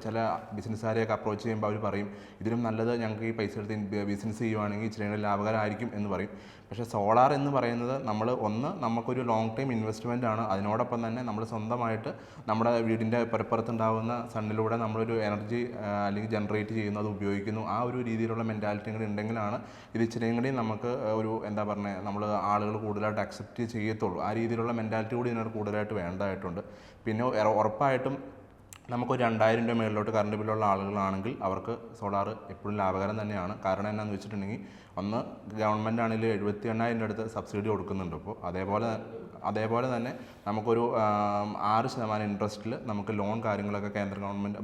ചില ബിസിനസ്സുകാരെയൊക്കെ അപ്രോച്ച് ചെയ്യുമ്പോൾ അവർ പറയും ഇതിലും നല്ലത് ഞങ്ങൾക്ക് ഈ പൈസ എടുത്ത് ബിസിനസ് ചെയ്യുവാണെങ്കിൽ ഇച്ചിരി ലാഭകരമായിരിക്കും എന്ന് പറയും. പക്ഷേ സോളാർ എന്ന് പറയുന്നത് നമുക്കൊരു ലോങ് ടൈം ഇൻവെസ്റ്റ്മെൻ്റ് ആണ്. അതിനോടൊപ്പം തന്നെ നമ്മൾ സ്വന്തമായിട്ട് നമ്മുടെ വീടിൻ്റെ പുറത്തുണ്ടാകുന്ന സണ്ണിലൂടെ നമ്മളൊരു എനർജി അല്ലെങ്കിൽ ജനറേറ്റ് ചെയ്യുന്നു, അത് ഉപയോഗിക്കുന്നു. ആ ഒരു രീതിയിലുള്ള മെൻറ്റാലിറ്റി കൂടി ഉണ്ടെങ്കിലാണ് ഇത് ഇച്ചിരിയും കൂടി നമുക്ക് ഒരു നമ്മൾ ആളുകൾ കൂടുതലായിട്ട് അക്സെപ്റ്റ് ചെയ്യത്തുള്ളൂ. ആ രീതിയിലുള്ള മെൻറ്റാലിറ്റി കൂടി ഇതിനോട് കൂടുതലായിട്ട് വേണ്ടതായിട്ടുണ്ട്. പിന്നെ ഉറപ്പായിട്ടും നമുക്കൊരു 2,000 രൂപ മേളിലോട്ട് കറണ്ട് ബില്ലുള്ള ആളുകളാണെങ്കിൽ അവർക്ക് സോളാർ എപ്പോഴും ലാഭകരം തന്നെയാണ്. കാരണം എന്നാന്ന് വെച്ചിട്ടുണ്ടെങ്കിൽ ഒന്ന് ഗവൺമെൻറ് ആണെങ്കിൽ 78,000 അടുത്ത് സബ്സിഡി കൊടുക്കുന്നുണ്ട്. അപ്പോൾ അതേപോലെ അതേപോലെ തന്നെ നമുക്കൊരു 6% ഇൻട്രസ്റ്റിൽ നമുക്ക് ലോൺ കാര്യങ്ങളൊക്കെ കേന്ദ്ര ഗവൺമെൻറ്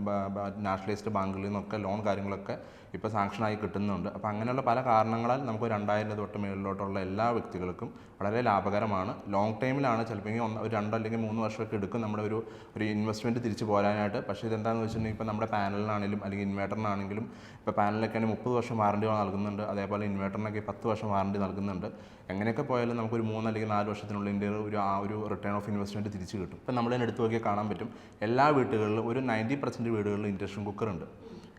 നാഷണലൈസ്ഡ് ബാങ്കുകളിൽ നിന്നൊക്കെ ലോൺ കാര്യങ്ങളൊക്കെ ഇപ്പോൾ സാങ്ഷനായി കിട്ടുന്നുണ്ട്. അപ്പോൾ അങ്ങനെയുള്ള പല കാരണങ്ങളാൽ നമുക്ക് 2000 തൊട്ട് മേളിലോട്ടുള്ള എല്ലാ വ്യക്തികൾക്കും വളരെ ലാഭകരമാണ്. ലോങ് ടൈമിലാണ് ചിലപ്പോൾ ഒരു 2 അല്ലെങ്കിൽ 3 വർഷമൊക്കെ എടുക്കും നമ്മുടെ ഒരു ഇൻവെസ്റ്റ്മെൻറ്റ് തിരിച്ചു പോരാനായിട്ട്. പക്ഷേ ഇതെന്താണെന്ന് വെച്ചിട്ടുണ്ടെങ്കിൽ ഇപ്പോൾ നമ്മുടെ പാനലിനാണെങ്കിലും അല്ലെങ്കിൽ ഇൻവേർട്ടറിനാണെങ്കിലും ഇപ്പോൾ പാനലിനൊക്കെയാണ് 30 വർഷം വാറണ്ടി നൽകുന്നുണ്ട്, അതേപോലെ ഇൻവേർട്ടറിനൊക്കെ 10 വർഷം വാറണ്ടി നൽകുന്നുണ്ട്. എങ്ങനെയൊക്കെ പോയാലും നമുക്കൊരു 3 അല്ലെങ്കിൽ 4 വർഷത്തിനുള്ളിൽ ഇന്ത്യയിൽ ഒരു റിട്ടേൺ ഓഫ് ഇൻവെസ്റ്റ്മെൻറ്റ് തിരിച്ചു കിട്ടും. ഇപ്പം നമ്മളതിന് എടുത്ത് നോക്കിയാൽ കാണാൻ പറ്റും എല്ലാ വീടുകളിലും ഒരു 90% വീടുകളിൽ ഇൻഡക്ഷൻ കുക്കറുണ്ട്.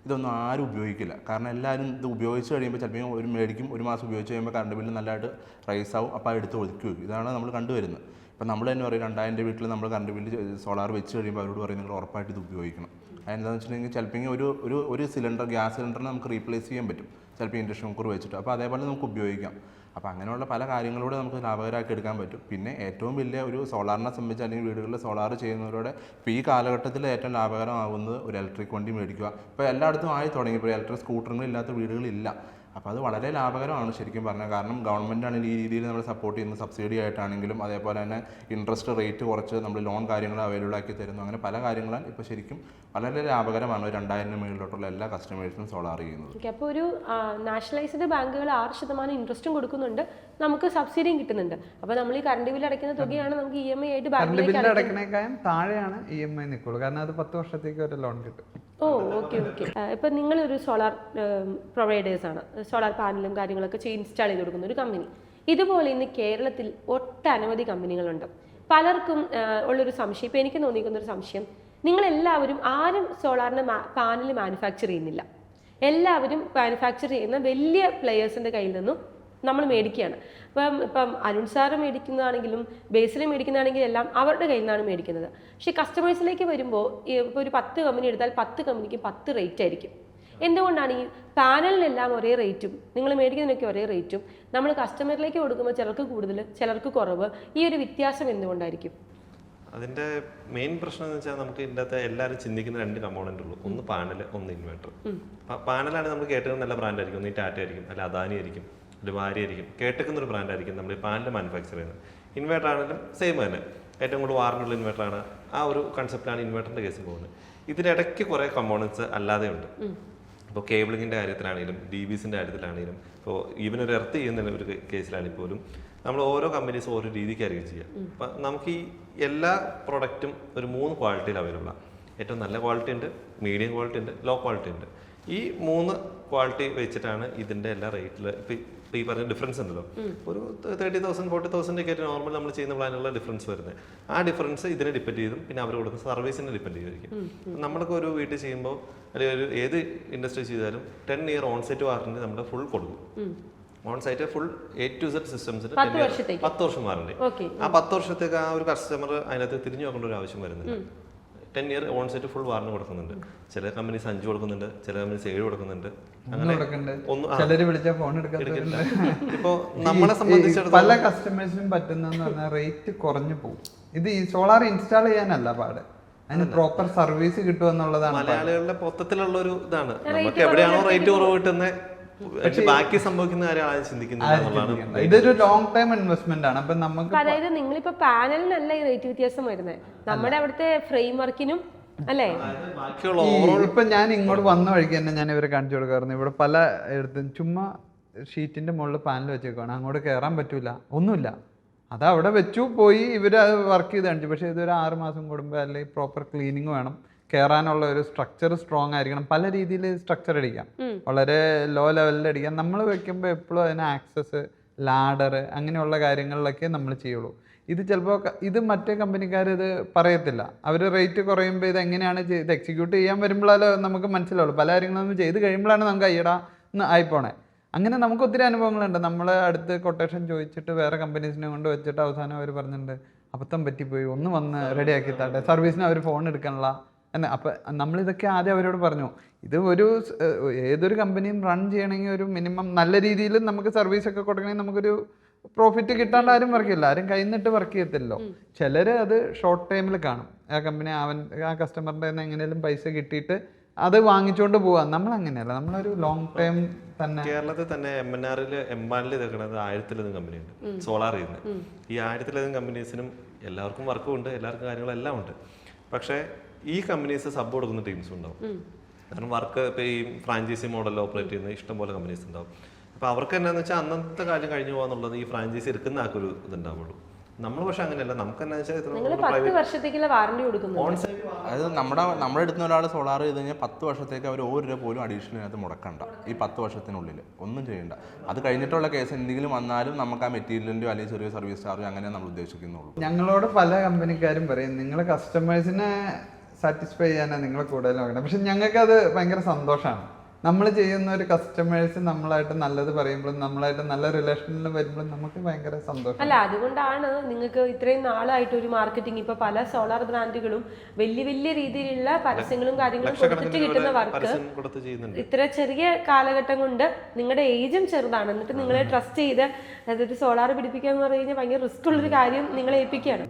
ഇതൊന്നും ആരും ഉപയോഗിക്കില്ല. കാരണം എല്ലാവരും ഇത് ഉപയോഗിച്ച് കഴിയുമ്പോൾ ചിലപ്പോൾ മേടിക്കും, ഒരു മാസം ഉപയോഗിച്ച് കഴിയുമ്പോൾ കറണ്ട് ബില്ല് നല്ലതായിട്ട് റൈസ് ആവും, അപ്പോൾ എടുത്ത് ഒതുക്കി വയ്ക്കും. ഇതാണ് നമ്മൾ കണ്ടുവരുന്നത്. ഇപ്പം നമ്മൾ തന്നെ പറയും 2000 വീട്ടിൽ നമ്മൾ കറണ്ട് ബില്ല് സോളാർ വെച്ച് കഴിയുമ്പോൾ അവരോട് പറയും നിങ്ങൾ ഉറപ്പായിട്ട് ഇത് ഉപയോഗിക്കണം. അതെന്താണെന്ന് വെച്ചിട്ടുണ്ടെങ്കിൽ ചിലപ്പോൾ ഒരു സിലിണ്ടർ ഗ്യാസ് സിലിണ്ടറിന് നമുക്ക് റീപ്ലേസ് ചെയ്യാൻ പറ്റും ചിലപ്പോൾ ഇൻഡക്ഷൻ കുക്കർ വെച്ചിട്ട്. അപ്പോൾ അതേപോലെ നമുക്ക് ഉപയോഗിക്കാം. അപ്പോൾ അങ്ങനെയുള്ള പല കാര്യങ്ങളൂടെ നമുക്ക് ലാഭകരമാക്കി എടുക്കാൻ പറ്റും. പിന്നെ ഏറ്റവും വലിയ ഒരു സോളാറിനെ സംബന്ധിച്ച് അല്ലെങ്കിൽ വീടുകളിൽ സോളാർ ചെയ്യുന്നവരോടെ ഇപ്പോൾ ഈ കാലഘട്ടത്തിൽ ഏറ്റവും ലാഭകരമാകുന്നത് ഒരു ഇലക്ട്രിക് വണ്ടി മേടിക്കുക. ഇപ്പോൾ എല്ലായിടത്തും ആയി തുടങ്ങി. ഇപ്പോൾ ഇലക്ട്രിക് സ്കൂട്ടറുകളില്ലാത്ത വീടുകളില്ല. അപ്പോൾ അത് വളരെ ലാഭകരമാണ് ശരിക്കും പറഞ്ഞാൽ. കാരണം ഗവൺമെൻറ്റാണെങ്കിൽ ഈ രീതിയിൽ നമ്മൾ സപ്പോർട്ട് ചെയ്യുന്ന സബ്സിഡി ആയിട്ടാണെങ്കിലും അതേപോലെ തന്നെ ഇൻട്രസ്റ്റ് റേറ്റ് കുറച്ച് നമ്മൾ ലോൺ കാര്യങ്ങൾ അവൈലബിൾ ആക്കി തരുന്നു. അങ്ങനെ പല കാര്യങ്ങളാൽ ഇപ്പോൾ ശരിക്കും വളരെ ലാഭകരമാണ് 2000 മേളിലോട്ടുള്ള എല്ലാ കസ്റ്റമേഴ്സിനും സോളാർ ചെയ്യുന്നത്. അപ്പോൾ ഒരു നാഷണലൈസ്ഡ് ബാങ്കുകൾ 6% ഇൻട്രസ്റ്റും കൊടുക്കുന്നുണ്ട്, നമുക്ക് സബ്സിഡിയും കിട്ടുന്നുണ്ട്. അപ്പോൾ നമ്മൾ ഈ കറണ്ട് ബില്ല് അടയ്ക്കുന്ന തുകയാണ് നമുക്ക് EMI ആയിട്ട് ബാങ്കിലേക്ക് അടയ്ക്കുന്നേക്കാളും താഴെയാണ് EMI നിൽക്കുള്ളൂ. കാരണം അത് 10 വർഷത്തേക്ക് ഒരു ലോൺ കിട്ടും. ഓ ഓക്കെ ഓക്കെ. ഇപ്പം നിങ്ങളൊരു സോളാർ പ്രൊവൈഡേഴ്സാണ്, സോളാർ പാനലും കാര്യങ്ങളൊക്കെ ഇൻസ്റ്റാൾ ചെയ്ത് കൊടുക്കുന്ന ഒരു കമ്പനി. ഇതുപോലെ ഇന്ന് കേരളത്തിൽ ഒട്ടനവധി കമ്പനികളുണ്ട്. പലർക്കും ഉള്ളൊരു സംശയം, ഇപ്പം എനിക്ക് തോന്നിയിരിക്കുന്നൊരു സംശയം, നിങ്ങളെല്ലാവരും ആരും സോളാറിൻ്റെ പാനൽ മാനുഫാക്ചർ ചെയ്യുന്നില്ല. എല്ലാവരും മാനുഫാക്ചർ ചെയ്യുന്ന വലിയ പ്ലെയേഴ്സിൻ്റെ കയ്യിൽ നിന്നും നമ്മൾ മേടിക്കുകയാണ്. ഇപ്പം അരുൺ സാറ് മേടിക്കുന്നതാണെങ്കിലും ബേസിൽ മേടിക്കുന്നതാണെങ്കിലും എല്ലാം അവരുടെ കയ്യിൽ നിന്നാണ് മേടിക്കുന്നത്. പക്ഷേ കസ്റ്റമേഴ്സിലേക്ക് വരുമ്പോൾ ഇപ്പോൾ ഒരു 10 കമ്പനി എടുത്താൽ 10 കമ്പനിക്ക് 10 റേറ്റ് ആയിരിക്കും. എന്തുകൊണ്ടാണ് ഈ പാനലിനെല്ലാം ഒരേ റേറ്റും നിങ്ങൾ മേടിക്കുന്നതിനൊക്കെ ഒരേ റേറ്റും നമ്മൾ കസ്റ്റമറിലേക്ക് കൊടുക്കുമ്പോൾ ചിലർക്ക് കൂടുതൽ ചിലർക്ക് കുറവ്, ഈ ഒരു വ്യത്യാസം എന്തുകൊണ്ടായിരിക്കും? അതിൻ്റെ മെയിൻ പ്രശ്നം എന്ന് വെച്ചാൽ നമുക്ക് ഇതിൻ്റെ അകത്ത് എല്ലാവരും ചിന്തിക്കുന്ന 2 കമ്പോണൻ്റ് ഉള്ളൂ. ഒന്ന് പാനൽ, ഒന്ന് ഇൻവേർട്ടർ. പാനലാണ് നമ്മൾ കേട്ടത് നല്ല ബ്രാൻഡ് ആയിരിക്കും. ഒന്ന് ഈ ടാറ്റ ആയിരിക്കും, അല്ല അദാനി ആയിരിക്കും, ഒരു ഭാര്യ ആയിരിക്കും. കേട്ടേക്കുന്ന ഒരു ബ്രാൻഡായിരിക്കും നമ്മൾ ഈ പാനൽ മാനുഫാക്ചർ ചെയ്യുന്നത്. ഇൻവേർട്ടർ ആണെങ്കിലും സെയിം തന്നെ, ഏറ്റവും കൂടുതൽ വാറന്റിയുള്ള ഇൻവേർട്ടറാണ്. ആ ഒരു കൺസെപ്റ്റാണ് ഇൻവേർട്ടറിൻ്റെ കേസിൽ പോകുന്നത്. ഇതിനിടയ്ക്ക് കുറേ കമ്പോണൻസ് അല്ലാതെ ഉണ്ട്. ഇപ്പോൾ കേബിളിങ്ങിൻ്റെ കാര്യത്തിലാണെങ്കിലും DBസിൻ്റെ കാര്യത്തിലാണെങ്കിലും ഇപ്പോൾ ഈവൻ ഒരു എർത്ത് ചെയ്യുന്ന ഒരു കേസിലാണെങ്കിൽ പോലും നമ്മൾ ഓരോ കമ്പനീസും ഓരോ രീതിക്കായിരിക്കും ചെയ്യുക. അപ്പം നമുക്ക് ഈ എല്ലാ പ്രൊഡക്റ്റും ഒരു 3 ക്വാളിറ്റിയിൽ അവൈലബിൾ ആണ്. ഏറ്റവും നല്ല ക്വാളിറ്റി ഉണ്ട്, മീഡിയം ക്വാളിറ്റി ഉണ്ട്, ലോ ക്വാളിറ്റി ഉണ്ട്. ഈ 3 ക്വാളിറ്റി വെച്ചിട്ടാണ് ഇതിൻ്റെ എല്ലാ റേറ്റിൽ ഇപ്പോൾ ഈ പറഞ്ഞ ഡിഫറൻസ് ഉണ്ടല്ലോ, ഒരു 30,000 40,000 ഒക്കെ നോർമൽ നമ്മൾ ചെയ്യുന്ന പ്ലാനുള്ള ഡിഫറൻസ് വരുന്നത്. ആ ഡിഫറൻസ് ഇതിനെ ഡിപ്പെൻഡ് ചെയ്തും പിന്നെ അവർ കൊടുക്കുന്ന സർവീസിനെ ഡിപ്പെൻഡ് ചെയ്തിരിക്കും. നമ്മളൊക്കെ ഒരു വീട്ടിൽ ചെയ്യുമ്പോൾ അല്ലെങ്കിൽ ഒരു ഏത് ഇൻഡസ്ട്രി ചെയ്താലും 10 ഇയർ ഓൺസൈറ്റ് വാറണ്ടി നമ്മൾ ഫുൾ കൊടുക്കും. Onsite full A to Z സിസ്റ്റംസിന് 10 വർഷം വാറണ്ടി. ആ 10 വർഷത്തേക്ക് ആ ഒരു കസ്റ്റമർ അതിനകത്ത് തിരിഞ്ഞു നോക്കേണ്ട ഒരു ആവശ്യം വരുന്നില്ല. 10 ഇയർ ഓൺസൈറ്റ് ഫുൾ വാറണ്ടി കൊടുക്കുന്നുണ്ട്. ചില കമ്പനീസ് 5 കൊടുക്കുന്നുണ്ട്, ചില കമ്പനീസ് 7 കൊടുക്കുന്നുണ്ട്. അങ്ങനെ ഇപ്പോ നമ്മളെ സംബന്ധിച്ചിടത്തോളം പല കസ്റ്റമേഴ്സിനും പറ്റുന്നതെന്ന് പറഞ്ഞാൽ റേറ്റ് കുറഞ്ഞു പോകും. ഇത് ഈ സോളാർ ഇൻസ്റ്റാൾ ചെയ്യാനല്ല പാട്, അതിന് പ്രോപ്പർ സർവീസ് കിട്ടുമെന്നുള്ളതാണ്. മലയാളികളുടെ മൊത്തത്തിലുള്ള ഒരു ഇതാണ്. നമുക്ക് എവിടെയാണോ റേറ്റ് കുറവ് കിട്ടുന്നത് ബാക്കി സംഭവിക്കുന്ന കാര്യം ചിന്തിക്കുന്നത്. ഇതൊരു ലോങ് ടൈം ഇൻവെസ്റ്റ്മെന്റ് ആണ്. അപ്പൊ നമുക്ക് അതായത് നിങ്ങളിപ്പോ പാനലിനല്ല ഈ റേറ്റ് വ്യത്യാസം വരുന്നത്, നമ്മുടെ അവിടുത്തെ ഫ്രെയിം വർക്കിനും അല്ലേ? ഇപ്പൊ ഞാൻ ഇങ്ങോട്ട് വന്ന വഴിക്ക് തന്നെ ഞാൻ ഇവരെ കാണിച്ചു കൊടുക്കാറുണ്ട്. ഇവിടെ പല ഇടത്തും ചുമ്മാ ഷീറ്റിന്റെ മുകളിൽ പാനൽ വെച്ചേക്കാണ്, അങ്ങോട്ട് കയറാൻ പറ്റൂല, ഒന്നുമില്ല. അത് അവിടെ വെച്ചു പോയി, ഇവര് അത് വർക്ക് ചെയ്ത് കാണിച്ചു. പക്ഷെ ഇതൊരു 6 മാസം കൂടുമ്പോൾ അല്ലെങ്കിൽ പ്രോപ്പർ ക്ലീനിങ് വേണം, കയറാനുള്ള ഒരു സ്ട്രക്ചർ സ്ട്രോങ് ആയിരിക്കണം. പല രീതിയിൽ സ്ട്രക്ചർ അടിക്കാം, വളരെ ലോ ലെവലിൽ അടിക്കാം. നമ്മൾ വെക്കുമ്പോൾ എപ്പോഴും അതിന് ആക്സസ്, ലാഡർ അങ്ങനെയുള്ള കാര്യങ്ങളിലൊക്കെ നമ്മൾ ചെയ്യുള്ളൂ. ഇത് ചിലപ്പോൾ ഇത് മറ്റേ കമ്പനിക്കാർ ഇത് പറയത്തില്ല. അവർ റേറ്റ് കുറയുമ്പോൾ ഇത് എങ്ങനെയാണ് ഇത് എക്സിക്യൂട്ട് ചെയ്യാൻ വരുമ്പോഴല്ലോ നമുക്ക് മനസ്സിലാവുള്ളൂ. പല കാര്യങ്ങളും നമ്മൾ ചെയ്ത് കഴിയുമ്പോഴാണ് നമുക്ക് അയ്യടാ എന്ന് ആയിപ്പോണേ. അങ്ങനെ നമുക്ക് ഒത്തിരി അനുഭവങ്ങളുണ്ട്. നമ്മൾ അടുത്ത് കൊട്ടേഷൻ ചോദിച്ചിട്ട് വേറെ കമ്പനീസിനെ കൊണ്ട് വെച്ചിട്ട് അവസാനം അവർ പറഞ്ഞിട്ടുണ്ട് അബദ്ധം പറ്റിപ്പോയി, ഒന്ന് വന്ന് റെഡിയാക്കി താട്ടെ, സർവീസിന് അവർ ഫോൺ എടുക്കണില്ല എന്ന്. അപ്പം നമ്മളിതൊക്കെ ആദ്യം അവരോട് പറഞ്ഞു, ഇത് ഏതൊരു കമ്പനിയും റൺ ചെയ്യണമെങ്കിൽ ഒരു മിനിമം നല്ല രീതിയിൽ നമുക്ക് സർവീസൊക്കെ കൊടുക്കണമെങ്കിൽ നമുക്കൊരു പ്രോഫിറ്റ് കിട്ടാണ്ട് ആരും വർക്ക് ചെയ്യില്ല, ആരും കൈ നിന്നിട്ട് വർക്ക് ചെയ്യത്തില്ലല്ലോ. ചിലർ അത് ഷോർട്ട് ടൈമിൽ കാണും. ആ കമ്പനി ആ കസ്റ്റമറിൻ്റെ എങ്ങനെയും പൈസ കിട്ടിയിട്ട് അത് വാങ്ങിച്ചുകൊണ്ട് പോവാം. നമ്മൾ അങ്ങനെയല്ല, നമ്മളൊരു ലോങ് ടൈം തന്നെ. കേരളത്തിൽ തന്നെ എംബാനിൽ നിൽക്കുന്നത് 1000-ലധികം കമ്പനിയുണ്ട് സോളാർ ചെയ്യുന്നത്. ഈ 1000-ലധികം കമ്പനീസിനും എല്ലാവർക്കും വർക്കും ഉണ്ട്, എല്ലാവർക്കും കാര്യങ്ങളെല്ലാം ഉണ്ട്. പക്ഷേ ഈ കമ്പനീസ് സബ് കൊടുക്കുന്ന ടീംസും ഉണ്ടാവും. കാരണം വർക്ക് ഇപ്പോൾ ഈ ഫ്രാഞ്ചൈസി മോഡലിൽ ഓപ്പറേറ്റ് ചെയ്യുന്ന ഇഷ്ടംപോലെ കമ്പനീസ് ഉണ്ടാവും. അപ്പോൾ അവർക്ക് എന്നാന്ന് വെച്ചാൽ അന്നത്തെ കാര്യം കഴിഞ്ഞു പോകാന്നുള്ളത് ഈ ഫ്രാഞ്ചൈസി എടുക്കുന്ന ആൾക്കൊരു ഇതുണ്ടാവുള്ളൂ. നമ്മൾ പക്ഷെ അങ്ങനെയല്ല, നമുക്ക് എന്നാ വെച്ചാൽ 10 വർഷത്തേക്കുള്ള വാറണ്ടി കൊടുക്കുന്നു. അതായത് നമ്മുടെ അടുത്ത് ഒരാൾ സോളാർ ചെയ്ത് കഴിഞ്ഞാൽ 10 വർഷത്തേക്ക് അവർ 1 രൂപ പോലും അഡീഷണൽ അതിനകത്ത് മുടക്കണ്ട. ഈ 10 വർഷത്തിനുള്ളിൽ ഒന്നും ചെയ്യണ്ട. അത് കഴിഞ്ഞിട്ടുള്ള കേസ് എന്തെങ്കിലും വന്നാലും നമുക്ക് ആ മെറ്റീരിയലിൻ്റെയോ അല്ലെങ്കിൽ ചെറിയ സർവീസ് ചാർജ് അങ്ങനെ നമ്മൾ ഉദ്ദേശിക്കുന്നുള്ളൂ. ഞങ്ങളോട് പല കമ്പനിക്കാരും പറയും നിങ്ങൾ കസ്റ്റമേഴ്സിനെ സാറ്റിസ്ഫൈ ചെയ്യാനാണ് നിങ്ങൾ കൂടുതൽ നോക്കണം. പക്ഷെ ഞങ്ങൾക്ക് അത് ഭയങ്കര സന്തോഷമാണ്. നമ്മൾ ചെയ്യുന്ന ഒരു കസ്റ്റമേഴ്സ് നമ്മളായിട്ട് നല്ലത് പറയുമ്പോഴും നമ്മളായിട്ട് നല്ല റിലേഷനിൽ വരുമ്പോഴും നമുക്ക് ഭയങ്കര സന്തോഷം. അല്ല, അതുകൊണ്ടാണ് നിങ്ങൾക്ക് ഇത്രയും നാളായിട്ട് ഒരു മാർക്കറ്റിംഗ്, ഇപ്പൊ പല സോളാർ ബ്രാൻഡുകളും വലിയ വലിയ രീതിയിലുള്ള പരസ്യങ്ങളും കാര്യങ്ങളും കൊടുത്തിട്ട് കിട്ടുന്ന വർക്ക് ഇത്ര ചെറിയ കാലഘട്ടം കൊണ്ട്, നിങ്ങളുടെ ഏജും ചെറുതാണ്, എന്നിട്ട് നിങ്ങളെ ട്രസ്റ്റ് ചെയ്ത് അതായത് സോളാർ പിടിപ്പിക്കുക എന്ന് പറഞ്ഞു കഴിഞ്ഞാൽ ഭയങ്കര റിസ്ക് ഉള്ളൊരു കാര്യം നിങ്ങളെ ഏൽപ്പിക്കുകയാണ്.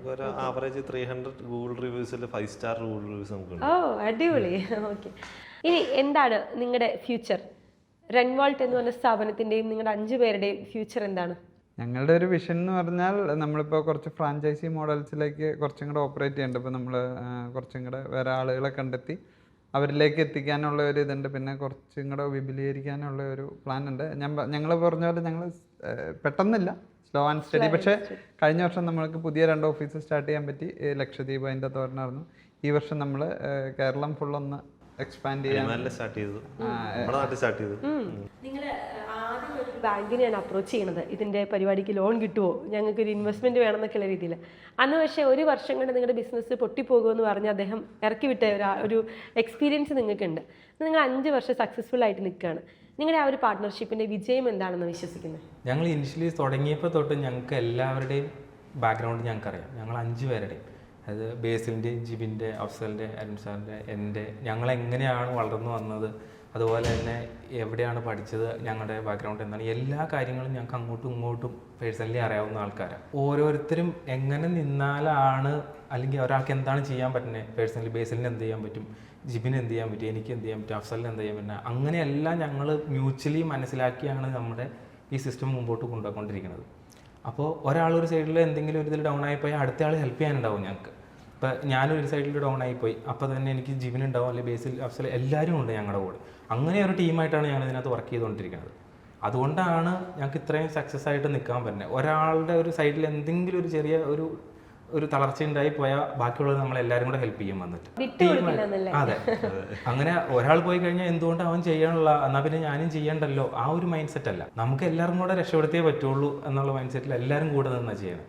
ആവറേജ് 300 ഗൂഗിൾ റിവ്യൂസിൽ 5 സ്റ്റാർ ഗൂഗിൾ റിവ്യൂസ് നമുക്ക്. ഓ അടിപൊളി. ഓക്കെ, ഇനി എന്താണ് നിങ്ങളുടെ ഫ്യൂച്ചർ? റെൻവോൾട്ട് എന്ന് പറഞ്ഞ സ്ഥാപനത്തിന്റെയും നിങ്ങളുടെ 5 പേരുടെയും ഫ്യൂച്ചർ എന്താണ്? ഞങ്ങളുടെ ഒരു വിഷൻ എന്ന് പറഞ്ഞാൽ നമ്മളിപ്പോൾ കുറച്ച് ഫ്രാഞ്ചൈസി മോഡൽസിലേക്ക് കുറച്ചും കൂടെ ഓപ്പറേറ്റ് ചെയ്യുന്നുണ്ട്. ഇപ്പോൾ നമ്മൾ കുറച്ചും കൂടെ വേറെ ആളുകളെ കണ്ടെത്തി അവരിലേക്ക് എത്തിക്കാനുള്ള ഒരു ഇതുണ്ട്. പിന്നെ കുറച്ചും കൂടെ വിപുലീകരിക്കാനുള്ള ഒരു പ്ലാൻ ഉണ്ട്. ഞങ്ങൾ പറഞ്ഞ പോലെ ഞങ്ങൾ പെട്ടെന്നില്ല, സ്ലോ ആൻഡ് സ്റ്റഡി. പക്ഷേ കഴിഞ്ഞ വർഷം നമ്മൾക്ക് പുതിയ 2 ഓഫീസ് സ്റ്റാർട്ട് ചെയ്യാൻ പറ്റി. ലക്ഷദ്വീപ് അതിൻ്റെ തോരണമായിരുന്നു. ഈ വർഷം നമ്മൾ കേരളം ഫുള്ളൊന്ന് എക്സ്പാൻഡ് ചെയ്യാൻ സ്റ്റാർട്ട് ചെയ്തു. നിങ്ങൾ ആദ്യം ഒരു ബാങ്കിനെയാണ് അപ്രോച്ച് ചെയ്യണത്, ഇതിന്റെ പരിപാടിക്ക് ലോൺ കിട്ടുമോ, ഞങ്ങൾക്ക് ഒരു ഇൻവെസ്റ്റ്മെന്റ് വേണമെന്നൊക്കെയുള്ള രീതിയിൽ. അന്ന് പക്ഷേ 1 വർഷം കൊണ്ട് നിങ്ങളുടെ ബിസിനസ് പൊട്ടിപ്പോകുമെന്ന് പറഞ്ഞ് അദ്ദേഹം ഇറക്കി വിട്ട ഒരു എക്സ്പീരിയൻസ് നിങ്ങൾക്കുണ്ട്. നിങ്ങൾ 5 വർഷം സക്സസ്ഫുൾ ആയിട്ട് നിൽക്കുകയാണ്. നിങ്ങളുടെ ആ ഒരു പാർട്ട്ണർഷിപ്പിന്റെ വിജയം എന്താണെന്ന് വിശ്വസിക്കുന്നത്? ഞങ്ങൾ ഇനിഷ്യലി തുടങ്ങിയപ്പോൾ തൊട്ട് ഞങ്ങൾക്ക് എല്ലാവരുടെയും ബാക്ക്ഗ്രൗണ്ട് ഞങ്ങൾക്കറിയാം. ഞങ്ങൾ 5 പേരുടെയും, അത് ബേസിലിൻ്റെയും ജിബിൻ്റെ, അഫ്സലിൻ്റെ, അരുൺ സാറിൻ്റെ, എൻ്റെ, ഞങ്ങളെങ്ങനെയാണ് വളർന്നു വന്നത്, അതുപോലെ തന്നെ എവിടെയാണ് പഠിച്ചത്, ഞങ്ങളുടെ ബാക്ക്ഗ്രൗണ്ട് എന്താണ്, എല്ലാ കാര്യങ്ങളും ഞങ്ങൾക്ക് അങ്ങോട്ടും ഇങ്ങോട്ടും പേഴ്സണലി അറിയാവുന്ന ആൾക്കാരാണ്. ഓരോരുത്തരും എങ്ങനെ നിന്നാലാണ്, അല്ലെങ്കിൽ ഒരാൾക്ക് എന്താണ് ചെയ്യാൻ പറ്റുന്നത്, പേഴ്സണലി ബേസിലിന് എന്ത് ചെയ്യാൻ പറ്റും, ജിബിന് എന്ത് ചെയ്യാൻ പറ്റും, എനിക്ക് എന്ത് ചെയ്യാൻ പറ്റും, അഫ്സലിന് എന്ത് ചെയ്യാൻ പറ്റും, അങ്ങനെയെല്ലാം ഞങ്ങൾ മ്യൂച്വലി മനസ്സിലാക്കിയാണ് നമ്മുടെ ഈ സിസ്റ്റം മുമ്പോട്ട് കൊണ്ടുപോയിക്കൊണ്ടിരിക്കുന്നത്. അപ്പോൾ ഒരാളൊരു സൈഡിൽ എന്തെങ്കിലും ഒരു ഇതിൽ ഡൗൺ ആയിപ്പോയി അടുത്ത ആൾ ഹെൽപ്പ് ചെയ്യാനുണ്ടാവും ഞങ്ങൾക്ക്. ഇപ്പോൾ ഞാനൊരു സൈഡിൽ ഡൗൺ ആയിപ്പോയി, അപ്പോൾ തന്നെ എനിക്ക് ജിബിനുണ്ടാവും, അല്ലെങ്കിൽ ബേസിൽ, അഫ്സൽ, എല്ലാവരും ഉണ്ട് ഞങ്ങളുടെ കൂടെ. അങ്ങനെ ഒരു ടീമായിട്ടാണ് ഞങ്ങൾ ഇതിനകത്ത് വർക്ക് ചെയ്തുകൊണ്ടിരിക്കുന്നത്. അതുകൊണ്ടാണ് ഞങ്ങൾക്ക് ഇത്രയും സക്സസ് ആയിട്ട് നിൽക്കാൻ പറ്റുന്നത്. ഒരാളുടെ ഒരു സൈഡിൽ എന്തെങ്കിലും ഒരു ചെറിയ ഒരു തളർച്ച ഉണ്ടായി പോയാൽ ബാക്കിയുള്ളത് നമ്മളെല്ലാവരും കൂടെ ഹെൽപ്പ് ചെയ്യും വന്നിട്ട്. അതെ, അങ്ങനെ ഒരാൾ പോയി കഴിഞ്ഞാൽ എന്തുകൊണ്ട് അവൻ ചെയ്യാനുള്ള, എന്നാൽ പിന്നെ ഞാനും ചെയ്യണ്ടല്ലോ, ആ ഒരു മൈൻഡ് സെറ്റ് അല്ല. നമുക്ക് എല്ലാവരും കൂടെ രക്ഷപ്പെടുത്തിയേ പറ്റുള്ളൂ എന്നുള്ള മൈൻഡ് സെറ്റിൽ എല്ലാവരും കൂടെ നിന്നാണ് ചെയ്യണം.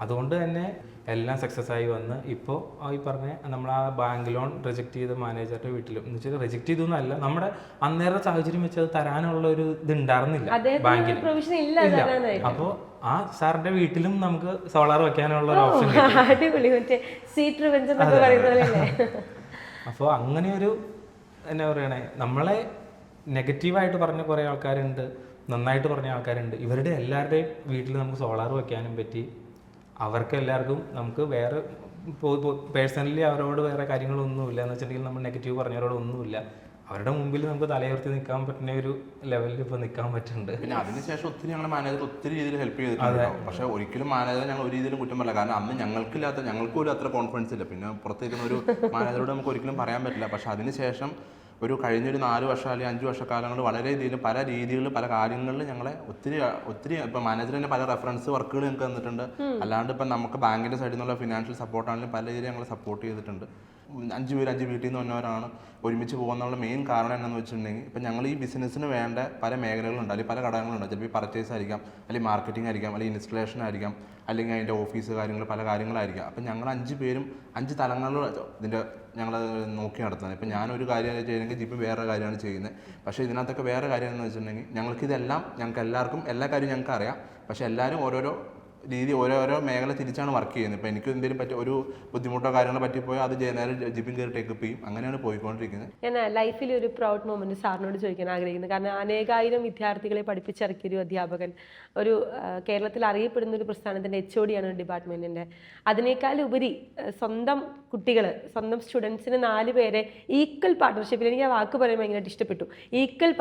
അതുകൊണ്ട് തന്നെ എല്ലാം സക്സസ് ആയി വന്ന് ഇപ്പോൾ ഈ പറഞ്ഞ നമ്മൾ ആ ബാങ്ക് ലോൺ റിജക്ട് ചെയ്ത മാനേജറുടെ വീട്ടിലും എന്ന് വെച്ചാൽ റിജക്ട് ചെയ്തൊന്നുമല്ല, നമ്മുടെ അന്നേരം സാഹചര്യം വെച്ച് അത് തരാനുള്ള ഒരു ഇത് ഉണ്ടായിരുന്നില്ല ബാങ്കിൽ. അപ്പോൾ ആ സാറിന്റെ വീട്ടിലും നമുക്ക് സോളാർ വെക്കാനുള്ള ഒരു ഓപ്ഷൻ. അപ്പോൾ അങ്ങനെ ഒരു എന്നാ പറയണേ, നമ്മളെ നെഗറ്റീവായിട്ട് പറഞ്ഞ കുറേ ആൾക്കാരുണ്ട്, നന്നായിട്ട് പറഞ്ഞ ആൾക്കാരുണ്ട്. ഇവരുടെ എല്ലാവരുടെയും വീട്ടിൽ നമുക്ക് സോളാർ വെക്കാനും പറ്റി. അവർക്ക് എല്ലാവർക്കും നമുക്ക് വേറെ പേഴ്സണലി അവരോട് വേറെ കാര്യങ്ങളൊന്നുമില്ല എന്ന് വെച്ചിട്ടുണ്ടെങ്കിൽ നമ്മൾ നെഗറ്റീവ് പറഞ്ഞവരോടൊന്നുമില്ല. അവരുടെ മുമ്പിൽ നമുക്ക് തലയുയർത്തി നിൽക്കാൻ പറ്റുന്ന ഒരു ലെവലിൽ ഇപ്പോൾ നിൽക്കാൻ പറ്റുന്നുണ്ട്. പിന്നെ അതിനുശേഷം ഒത്തിരി ഞങ്ങളുടെ മാനേജർ ഒത്തിരി രീതിയിൽ ഹെൽപ്പ് ചെയ്തിട്ടുണ്ട്. പക്ഷേ ഒരിക്കലും മാനേജർ ഞങ്ങൾ ഒരു രീതിയിലും കുറ്റം പറയില്ല. കാരണം അന്ന് ഞങ്ങൾക്ക് ഒരു അത്ര കോൺഫിഡൻസ് ഇല്ല. പിന്നെ പുറത്തേക്കുന്ന ഒരു മാനേജറോട് നമുക്ക് ഒരിക്കലും പറയാൻ പറ്റില്ല. പക്ഷേ അതിനുശേഷം ഒരു കഴിഞ്ഞൊരു 4 വർഷം അല്ലെങ്കിൽ 5 വർഷക്കാലങ്ങൾ വളരെ രീതിയിൽ പല രീതികളിൽ പല കാര്യങ്ങളിൽ ഞങ്ങളെ ഒത്തിരി ഇപ്പം മാനേജർ തന്നെ പല റെഫറൻസ് വർക്കുകൾ ഞങ്ങൾക്ക് തന്നിട്ടുണ്ട്. അല്ലാണ്ട് ഇപ്പം നമുക്ക് ബാങ്കിൻ്റെ സൈഡിൽ നിന്നുള്ള ഫിനാൻഷ്യൽ സപ്പോർട്ടാണെങ്കിലും പല രീതിയിൽ ഞങ്ങൾ സപ്പോർട്ട് ചെയ്തിട്ടുണ്ട്. 5 പേര് 5 വീട്ടിൽ നിന്ന് വന്നവരാണ്. ഒരുമിച്ച് പോകുന്നുള്ള മെയിൻ കാരണം എന്താണെന്ന് വെച്ചിട്ടുണ്ടെങ്കിൽ ഇപ്പം ഞങ്ങൾ ഈ ബിസിനസ്സിന് വേണ്ട പല മേഖലകളുണ്ട്, അല്ലെങ്കിൽ പല ഘടകങ്ങളുണ്ട്. ചിലപ്പോൾ ഈ പർച്ചേസ് ആയിരിക്കാം, അല്ലെങ്കിൽ മാർക്കറ്റിംഗ് ആയിരിക്കാം, അല്ലെങ്കിൽ ഇൻസ്റ്റലേഷൻ ആയിരിക്കാം, അല്ലെങ്കിൽ അതിൻ്റെ ഓഫീസ് കാര്യങ്ങൾ പല കാര്യങ്ങളായിരിക്കാം. അപ്പം ഞങ്ങൾ 5 പേരും 5 തലങ്ങളിൽ ഇതിൻ്റെ ഞങ്ങൾ നോക്കി നടത്തുന്നത്. ഇപ്പം ഞാനൊരു കാര്യമാണ് ചെയ്യുന്നതെങ്കിൽ ജിപ്പം വേറെ കാര്യമാണ് ചെയ്യുന്നത്. പക്ഷേ ഇതിനകത്തൊക്കെ വേറെ കാര്യം എന്ന് വെച്ചിട്ടുണ്ടെങ്കിൽ ഞങ്ങൾക്ക് എല്ലാവർക്കും എല്ലാ കാര്യവും ഞങ്ങൾക്ക് അറിയാം. പക്ഷേ എല്ലാവരും ഓരോരോ രീതി ഓരോരോ മേഖല തിരിച്ചാണ് വർക്ക് ചെയ്യുന്നത്. ഇപ്പോൾ എനിക്ക് എന്തെങ്കിലും പറ്റി ഒരു ബുദ്ധിമുട്ടോ കാര്യങ്ങളോ പറ്റിപ്പോയോ അത് നേരെ ജിമ്മിൽ കയറി ടേക്കപ്പ് ചെയ്യും. അങ്ങനെയാണ് പോയിക്കൊണ്ടിരിക്കുന്നത്. ഞാൻ ലൈഫിൽ ഒരു പ്രൗഡ് മൊമെന്റ് സാറിനോട് ചോദിക്കാൻ ആഗ്രഹിക്കുന്നത്. കാരണം അനേകായിരം വിദ്യാർത്ഥികളെ പഠിപ്പിച്ചിറക്കിയ ഒരു അധ്യാപകൻ, ഒരു കേരളത്തിൽ അറിയപ്പെടുന്ന ഒരു പ്രസ്ഥാനത്തിൻ്റെ HOD ആണ് ഡിപ്പാർട്ട്മെന്റിന്റെ. അതിനേക്കാൾ ഉപരി സ്വന്തം കുട്ടികൾ, സ്വന്തം സ്റ്റുഡൻസിന് 4 പേരെ ഈക്വൽ പാർട്ട്ണർഷിപ്പിൽ, എനിക്ക് ആ വാക്ക് പറയുമ്പോൾ ഭയങ്കരമായിട്ട് ഇഷ്ടപ്പെട്ടു, ഈക്വൽ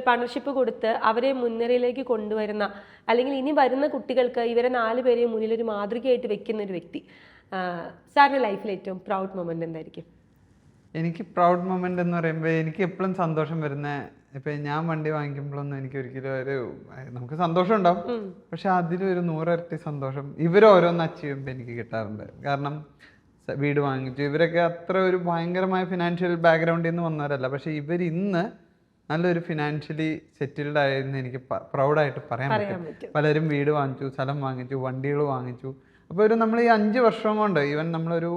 പാർട്ട്ണർഷിപ്പ് കൊടുത്ത് അവരെ മുൻനിരയിലേക്ക് കൊണ്ടുവരുന്ന, അല്ലെങ്കിൽ ഇനി വരുന്ന കുട്ടികൾക്ക് ഇവരെ 4 പേരെയും മുന്നിൽ ഒരു മാതൃകയായിട്ട് വെക്കുന്ന ഒരു വ്യക്തി. സാറിൻ്റെ ലൈഫിൽ ഏറ്റവും പ്രൗഡ് മൊമെന്റ് എന്തായിരിക്കും? എനിക്ക് പ്രൗഡ് മൊമെന്റ് എന്ന് പറയുമ്പോൾ എനിക്ക് എപ്പോഴും സന്തോഷം വരുന്ന, ഇപ്പൊ ഞാൻ വണ്ടി വാങ്ങിക്കുമ്പോഴൊന്നും എനിക്ക് ഒരിക്കലും നമുക്ക് സന്തോഷം ഉണ്ടാവും, പക്ഷെ അതിലൊരു 100 ഇരട്ടി സന്തോഷം ഇവരോരോന്ന് അച്ചീവ് ചെയ്യുമ്പോൾ എനിക്ക് കിട്ടാറുണ്ട്. കാരണം വീട് വാങ്ങിച്ചു, ഇവരൊക്കെ അത്ര ഒരു ഭയങ്കരമായ ഫിനാൻഷ്യൽ ബാക്ക്ഗ്രൗണ്ടിൽ നിന്ന് വന്നവരല്ല, പക്ഷെ ഇവർ ഇന്ന് നല്ലൊരു ഫിനാൻഷ്യലി സെറ്റിൽഡ് ആയെന്ന് എനിക്ക് പ്രൗഡായിട്ട് പറയാൻ പറ്റും. പലരും വീട് വാങ്ങിച്ചു, സ്ഥലം വാങ്ങിച്ചു, വണ്ടികൾ വാങ്ങിച്ചു. അപ്പോൾ നമ്മൾ ഈ 5 വർഷം കൊണ്ട്, ഈവൻ നമ്മളൊരു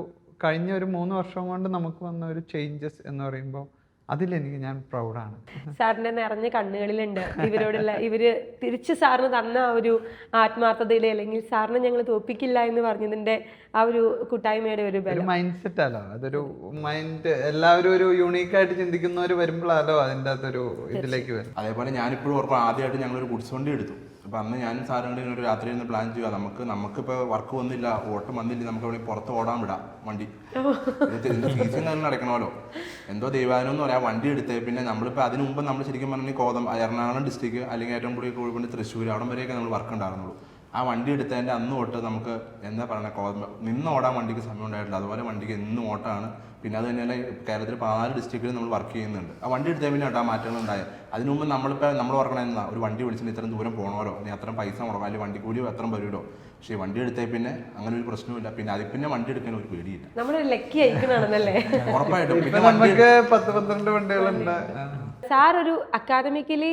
കഴിഞ്ഞ ഒരു 3 വർഷം കൊണ്ട് നമുക്ക് വന്ന ഒരു ചേഞ്ചസ് എന്ന് പറയുമ്പോൾ അതിലെനിക്ക് ഞാൻ പ്രൗഡാണ്. സാറിന്റെ നിറഞ്ഞ കണ്ണുകളിലുണ്ട് ഇവരോടുള്ള, ഇവര് തിരിച്ച് സാറിന് തന്ന ആ ഒരു ആത്മാർത്ഥതയിലെ, അല്ലെങ്കിൽ സാറിനെ ഞങ്ങൾ തോപ്പിക്കില്ല എന്ന് പറഞ്ഞതിന്റെ ആ ഒരു കൂട്ടായ്മയുടെ ഒരു മൈൻഡ് സെറ്റ് അല്ലോ, അതൊരു മൈൻഡ്, എല്ലാവരും ഒരു യൂണീക്കായിട്ട് ചിന്തിക്കുന്നവർ വരുമ്പോഴാലോ അതിൻ്റെ അകത്തൊരു ഇതിലേക്ക് വരും. അതേപോലെ ഞാനിപ്പോഴും ഓർക്കും, ആദ്യമായിട്ട് ഞങ്ങളൊരു ഗുഡ്സ് വണ്ടി എടുത്തു. അപ്പോൾ അന്ന് ഞാനും സാറിൻ്റെ ഒരു രാത്രി ഇരുന്ന് പ്ലാൻ ചെയ്യുക, നമുക്കിപ്പോൾ വർക്ക് വന്നില്ല, ഓട്ടം വന്നില്ല, നമുക്ക് അവിടെ പുറത്ത് ഓടാൻ വിടാം വണ്ടി, ഇതിൻ്റെ ഫീസും കാര്യങ്ങളും അടയ്ക്കണമല്ലോ. എന്തോ ദൈവാനം എന്ന് പറയാം, വണ്ടി എടുത്തേ. പിന്നെ നമ്മളിപ്പോൾ അതിന് മുമ്പ് നമ്മൾ ശരിക്കും പറഞ്ഞാൽ എറണാകുളം ഡിസ്ട്രിക്ട്, അല്ലെങ്കിൽ ഏറ്റവും കൂടുതൽ കോഴിക്കോട്, തൃശ്ശൂർ, അവിടെ വരെയൊക്കെ നമ്മൾ വർക്ക് ഉണ്ടായിരുന്നുള്ളൂ. ആ വണ്ടി എടുത്തതിൻ്റെ അന്ന് തൊട്ട് നമുക്ക് എന്താ പറയുക, നിന്ന് ഓടാൻ വണ്ടിക്ക് സമയം ഉണ്ടായിട്ടില്ല. അതുപോലെ വണ്ടിക്ക് എന്നും ഓട്ടമാണ്. പിന്നെ അത് തന്നെയല്ല, കേരളത്തിൽ 14 ഡിസ്ട്രിക്റ്റിൽ നമ്മൾ വർക്ക് ചെയ്യുന്നുണ്ട്. ആ വണ്ടി എടുത്തേ പിന്നെ ആ മാറ്റങ്ങൾ ഉണ്ടായത്. അതിന് മുമ്പ് നമ്മൾ ഓർക്കണം എന്നാ, ഒരു വണ്ടി വിളിച്ചിട്ട് ഇത്രയും ദൂരം പോകണമല്ലോ, അല്ലെങ്കിൽ അത്രയും പൈസ മുടക്കാം, അല്ലെങ്കിൽ വണ്ടി കൂലി അത്ര വരുമല്ലോ. പക്ഷേ വണ്ടി എടുത്തേ പിന്നെ അങ്ങനെ ഒരു പ്രശ്നമില്ല. പിന്നെ അതിൽ പിന്നെ വണ്ടി എടുക്കാൻ ഒരു പേടിയില്ല. ഉറപ്പായിട്ടും നമുക്ക് 10-12 വണ്ടികളുണ്ട്. സാർ ഒരു അക്കാദമിക്കലി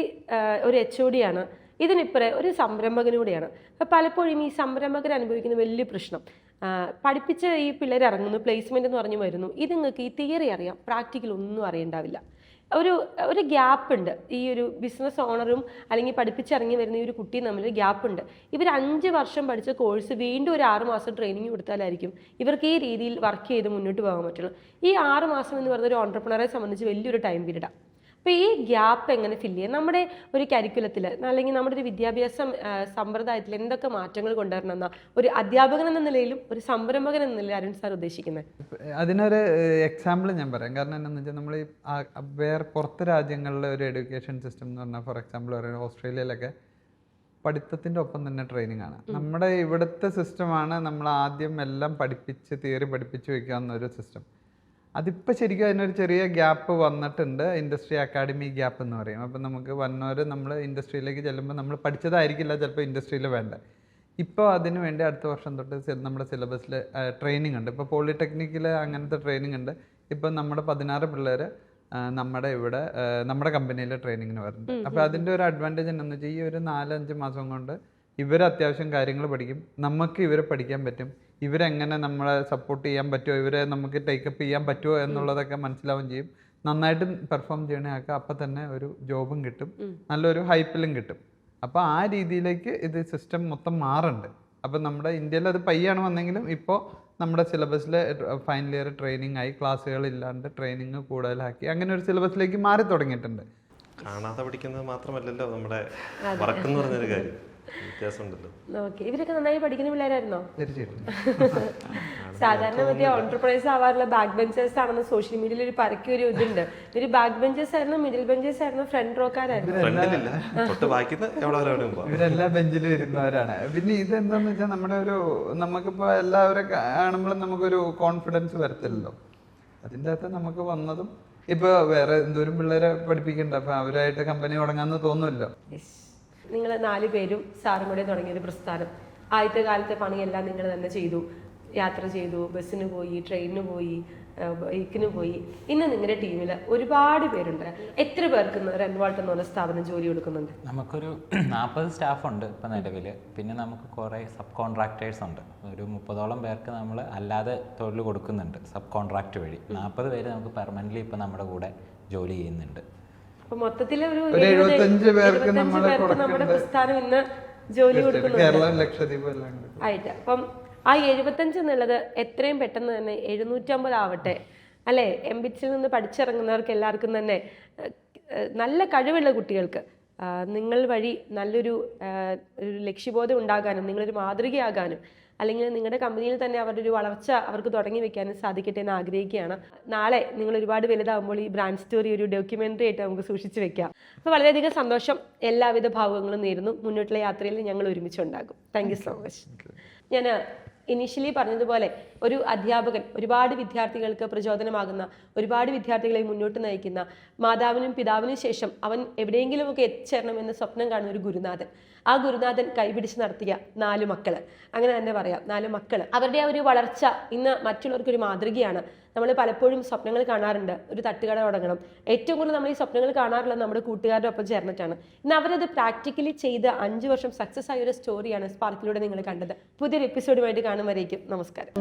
ഒരു HOD ആണ്, ഇതിനിപ്പുറം ഒരു സംരംഭകനൂടെയാണ്. അപ്പം പലപ്പോഴും ഈ സംരംഭകർ അനുഭവിക്കുന്ന വലിയ പ്രശ്നം, പഠിപ്പിച്ച ഈ പിള്ളേർ ഇറങ്ങുന്നു, പ്ലേസ്മെന്റ് എന്ന് പറഞ്ഞു വരുന്നു, ഇത് നിങ്ങൾക്ക് ഈ തിയറി അറിയാം, പ്രാക്ടിക്കൽ ഒന്നും അറിയണ്ടാവില്ല. ഒരു ഗ്യാപ്പ് ഉണ്ട്. ഈ ഒരു ബിസിനസ് ഓണറും അല്ലെങ്കിൽ പഠിപ്പിച്ചിറങ്ങി വരുന്ന ഈ ഒരു കുട്ടിയും തമ്മിൽ ഗ്യാപ്പ് ഉണ്ട്. ഇവർ 5 വർഷം പഠിച്ച കോഴ്സ് വീണ്ടും ഒരു 6 മാസം ട്രെയിനിങ് കൊടുത്താലായിരിക്കും ഇവർക്ക് ഈ രീതിയിൽ വർക്ക് ചെയ്ത് മുന്നോട്ട് പോകാൻ പറ്റുള്ളൂ. ഈ 6 മാസം എന്ന് പറയുന്ന ഒരു ഓൺട്രപ്രണറെ സംബന്ധിച്ച് വലിയൊരു ടൈം പീരീഡാണ്. അപ്പോൾ ഈ ഗ്യാപ്പ് എങ്ങനെ ഫില്ല് ചെയ്യാം? നമ്മുടെ ഒരു കരിക്കുലത്തിൽ, അല്ലെങ്കിൽ നമ്മുടെ ഒരു വിദ്യാഭ്യാസ സമ്പ്രദായത്തിൽ എന്തൊക്കെ മാറ്റങ്ങൾ കൊണ്ടുവരണമെന്ന ഒരു അധ്യാപകൻ എന്ന നിലയിലും ഒരു സംരംഭകൻ എന്ന നിലയിൽ അരുൺ സാർ ഉദ്ദേശിക്കുന്നത്? അതിനൊരു എക്സാമ്പിൾ ഞാൻ പറയാം. കാരണം എന്താണെന്ന് വെച്ചാൽ, നമ്മൾ ഈ പുറത്ത് രാജ്യങ്ങളിലെ ഒരു എഡ്യൂക്കേഷൻ സിസ്റ്റം എന്ന് പറഞ്ഞാൽ, ഫോർ എക്സാമ്പിൾ പറയുന്നത് ഓസ്ട്രേലിയയിലൊക്കെ പഠിത്തത്തിൻ്റെ ഒപ്പം തന്നെ ട്രെയിനിങ് ആണ്. നമ്മുടെ ഇവിടുത്തെ സിസ്റ്റമാണ് നമ്മൾ ആദ്യം എല്ലാം തിയറി പഠിപ്പിച്ച് വെക്കാവുന്ന ഒരു സിസ്റ്റം. അതിപ്പോൾ ശരിക്കും അതിനൊരു ചെറിയ ഗ്യാപ്പ് വന്നിട്ടുണ്ട്, ഇൻഡസ്ട്രി അക്കാഡമി ഗ്യാപ്പ് എന്ന് പറയും. അപ്പം നമുക്ക് വന്നവർ നമ്മൾ ഇൻഡസ്ട്രിയിലേക്ക് ചെല്ലുമ്പോൾ നമ്മൾ പഠിച്ചതായിരിക്കില്ല ചിലപ്പോൾ ഇൻഡസ്ട്രിയിൽ വേണ്ടത്. ഇപ്പോൾ അതിന് വേണ്ടി അടുത്ത വർഷം തൊട്ട് നമ്മുടെ സിലബസിൽ ട്രെയിനിങ് ഉണ്ട്. ഇപ്പോൾ പോളിടെക്നിക്കിൽ അങ്ങനത്തെ ട്രെയിനിങ് ഉണ്ട്. ഇപ്പം നമ്മുടെ 16 പിള്ളേർ നമ്മുടെ ഇവിടെ നമ്മുടെ കമ്പനിയിൽ ട്രെയിനിങ്ങിന് വരുന്നുണ്ട്. അപ്പോൾ അതിൻ്റെ ഒരു അഡ്വാൻറ്റേജ് എന്താണെന്ന് വെച്ചാൽ, ഈ ഒരു 4-5 മാസം കൊണ്ട് ഇവർ അത്യാവശ്യം കാര്യങ്ങൾ പഠിക്കും, നമുക്ക് ഇവരെ പഠിക്കാൻ പറ്റും, ഇവരെങ്ങനെ നമ്മളെ സപ്പോർട്ട് ചെയ്യാൻ പറ്റുമോ, ഇവരെ നമുക്ക് ടേക്കപ്പ് ചെയ്യാൻ പറ്റുമോ എന്നുള്ളതൊക്കെ മനസ്സിലാവുകയും ചെയ്യും. നന്നായിട്ട് പെർഫോം ചെയ്യണയൊക്കെ അപ്പം തന്നെ ഒരു ജോബും കിട്ടും, നല്ലൊരു ഹൈപ്പിലും കിട്ടും. അപ്പോൾ ആ രീതിയിലേക്ക് ഇത് സിസ്റ്റം മൊത്തം മാറുന്നുണ്ട്. അപ്പം നമ്മുടെ ഇന്ത്യയിൽ അത് പയ്യാണ് വന്നെങ്കിലും ഇപ്പോൾ നമ്മുടെ സിലബസിൽ ഫൈനൽ ഇയർ ട്രെയിനിങ് ആയി, ക്ലാസ്സുകളില്ലാണ്ട് ട്രെയിനിങ് കൂടുതലാക്കി, അങ്ങനെ ഒരു സിലബസിലേക്ക് മാറി തുടങ്ങിയിട്ടുണ്ട്. കാണാതെ പഠിക്കുന്നത് മാത്രമല്ലല്ലോ നമ്മുടെ വറക്കെന്ന് പറഞ്ഞൊരു കാര്യം, വ്യത്യാസമുണ്ടല്ലോ. ഓക്കെ, ഇവരൊക്കെ നന്നായി പഠിക്കുന്ന പിള്ളേരായിരുന്നോ? തീർച്ചയായിട്ടും. സാധാരണ മറ്റേ ഓൺട്രപ്രൈസ് ആവാറുള്ള ബാക്ക് ബെഞ്ചേഴ്സ് ആണെന്ന് സോഷ്യൽ മീഡിയയിൽ ഒരു പരക്കൊരു ഇതുണ്ട്. ഇവര് ബാക്ക് ബെഞ്ചേഴ്സ് ആയിരുന്നു, മിഡിൽ ബെഞ്ചേഴ്സ് ആയിരുന്നു, ഫ്രണ്ട് റോക്കാരായിരുന്നു. ഇവരെല്ലാ ബെഞ്ചിലും ഇരുന്നവരാണ്. പിന്നെ ഇതെന്താന്ന് വെച്ചാൽ, നമുക്കിപ്പോ എല്ലാവരും കാണുമ്പോഴും നമുക്കൊരു കോൺഫിഡൻസ് വരത്തില്ലല്ലോ. അതിൻ്റെ അകത്ത് നമുക്ക് വന്നതും ഇപ്പൊ വേറെ എന്തോരം പിള്ളേരെ പഠിപ്പിക്കണ്ട, അപ്പൊ അവരായിട്ട് കമ്പനി തുടങ്ങാന്ന് തോന്നുമല്ലോ. നിങ്ങൾ 4 പേരും സാറും കൂടെ തുടങ്ങിയൊരു പ്രസ്ഥാനം. ആദ്യത്തെ കാലത്തെ പണിയെല്ലാം നിങ്ങൾ തന്നെ ചെയ്തു, യാത്ര ചെയ്തു, ബസ്സിന് പോയി, ട്രെയിനിന് പോയി, ബൈക്കിന് പോയി. ഇന്ന് നിങ്ങളുടെ ടീമിൽ ഒരുപാട് പേരുണ്ട്. എത്ര പേർക്ക് റെൻവാൾട്ട് എന്ന് പറഞ്ഞ സ്ഥാപനം ജോലി കൊടുക്കുന്നുണ്ട്? നമുക്കൊരു 40 സ്റ്റാഫുണ്ട് ഇപ്പം നിലവിൽ. പിന്നെ നമുക്ക് കുറേ സബ് കോൺട്രാക്ടേഴ്സ് ഉണ്ട്. ഒരു 30ഓളം പേർക്ക് നമ്മൾ അല്ലാതെ തൊഴിൽ കൊടുക്കുന്നുണ്ട് സബ് കോൺട്രാക്ട് വഴി. 40 പേര് നമുക്ക് പെർമനൻ്റ്ലി ഇപ്പം നമ്മുടെ കൂടെ ജോലി ചെയ്യുന്നുണ്ട്. അപ്പൊ മൊത്തത്തിൽ ഒരു 75 പേർക്ക് നമ്മുടെ പ്രസ്ഥാനം ഇന്ന് ജോലി കൊടുക്കുന്നുണ്ട് കേരളം ലക്ഷദ്വീപ് എല്ലാം ഉണ്ട്. ആയിട്ട്. അപ്പം ആ 75 എന്നുള്ളത് എത്രയും പെട്ടെന്ന് തന്നെ 750 ആവട്ടെ അല്ലേ? എംബിറ്റ്സിൽ നിന്ന് പഠിച്ചിറങ്ങുന്നവർക്ക് എല്ലാവർക്കും തന്നെ നല്ല കഴിവുള്ള കുട്ടികൾക്ക് നിങ്ങൾ വഴി നല്ലൊരു ഒരു ലക്ഷ്യബോധം ഉണ്ടാകാനും നിങ്ങളൊരു മാതൃകയാകാനും അല്ലെങ്കിൽ നിങ്ങളുടെ കമ്പനിയിൽ തന്നെ അവരുടെ ഒരു വളർച്ച അവർക്ക് തുടങ്ങി വെക്കാനും സാധിക്കട്ടെ എന്ന് ആഗ്രഹിക്കുകയാണ്. നാളെ നിങ്ങൾ ഒരുപാട് വലുതാകുമ്പോൾ ഈ ബ്രാൻഡ് സ്റ്റോറി ഒരു ഡോക്യുമെൻ്ററി ആയിട്ട് നമുക്ക് സൂക്ഷിച്ചു വെക്കാം. അപ്പോൾ വളരെയധികം സന്തോഷം. എല്ലാവിധ ഭാവുകങ്ങളും നേരുന്നു. മുന്നോട്ടുള്ള യാത്രയിൽ ഞങ്ങൾ ഒരുമിച്ചുണ്ടാകും. Thank you so much. ഞാൻ ഇനീഷ്യലി പറഞ്ഞതുപോലെ ഒരു അധ്യാപകൻ ഒരുപാട് വിദ്യാർത്ഥികൾക്ക് പ്രചോദനമാകുന്ന, ഒരുപാട് വിദ്യാർത്ഥികളെ മുന്നോട്ട് നയിക്കുന്ന, മാതാവിനും പിതാവിനും ശേഷം അവൻ എവിടെയെങ്കിലുമൊക്കെ എത്തിച്ചേരണമെന്ന് സ്വപ്നം കാണുന്ന ഒരു ഗുരുനാഥൻ. ആ ഗുരുനാഥൻ കൈപിടിച്ച് നടത്തിയ 4 മക്കള്, അങ്ങനെ തന്നെ പറയാം, 4 മക്കള്. അവരുടെ ആ ഒരു വളർച്ച ഇന്ന് മറ്റുള്ളവർക്കൊരു മാതൃകയാണ്. നമ്മൾ പലപ്പോഴും സ്വപ്നങ്ങൾ കാണാറുണ്ട്, ഒരു തട്ടുകട തുടങ്ങണം. ഏറ്റവും കൂടുതൽ നമ്മൾ ഈ സ്വപ്നങ്ങൾ കാണാറുള്ളത് നമ്മുടെ കൂട്ടുകാരുടെ ഒപ്പം ചേർന്നിട്ടാണ്. ഇന്ന് അവരത് പ്രാക്ടിക്കലി ചെയ്ത് 5 വർഷം സക്സസ് ആയ ഒരു സ്റ്റോറിയാണ് സ്പാർക്കിലൂടെ നിങ്ങൾ കണ്ടത്. പുതിയൊരു എപ്പിസോഡുമായിട്ട് കാണും വരേക്കും നമസ്കാരം.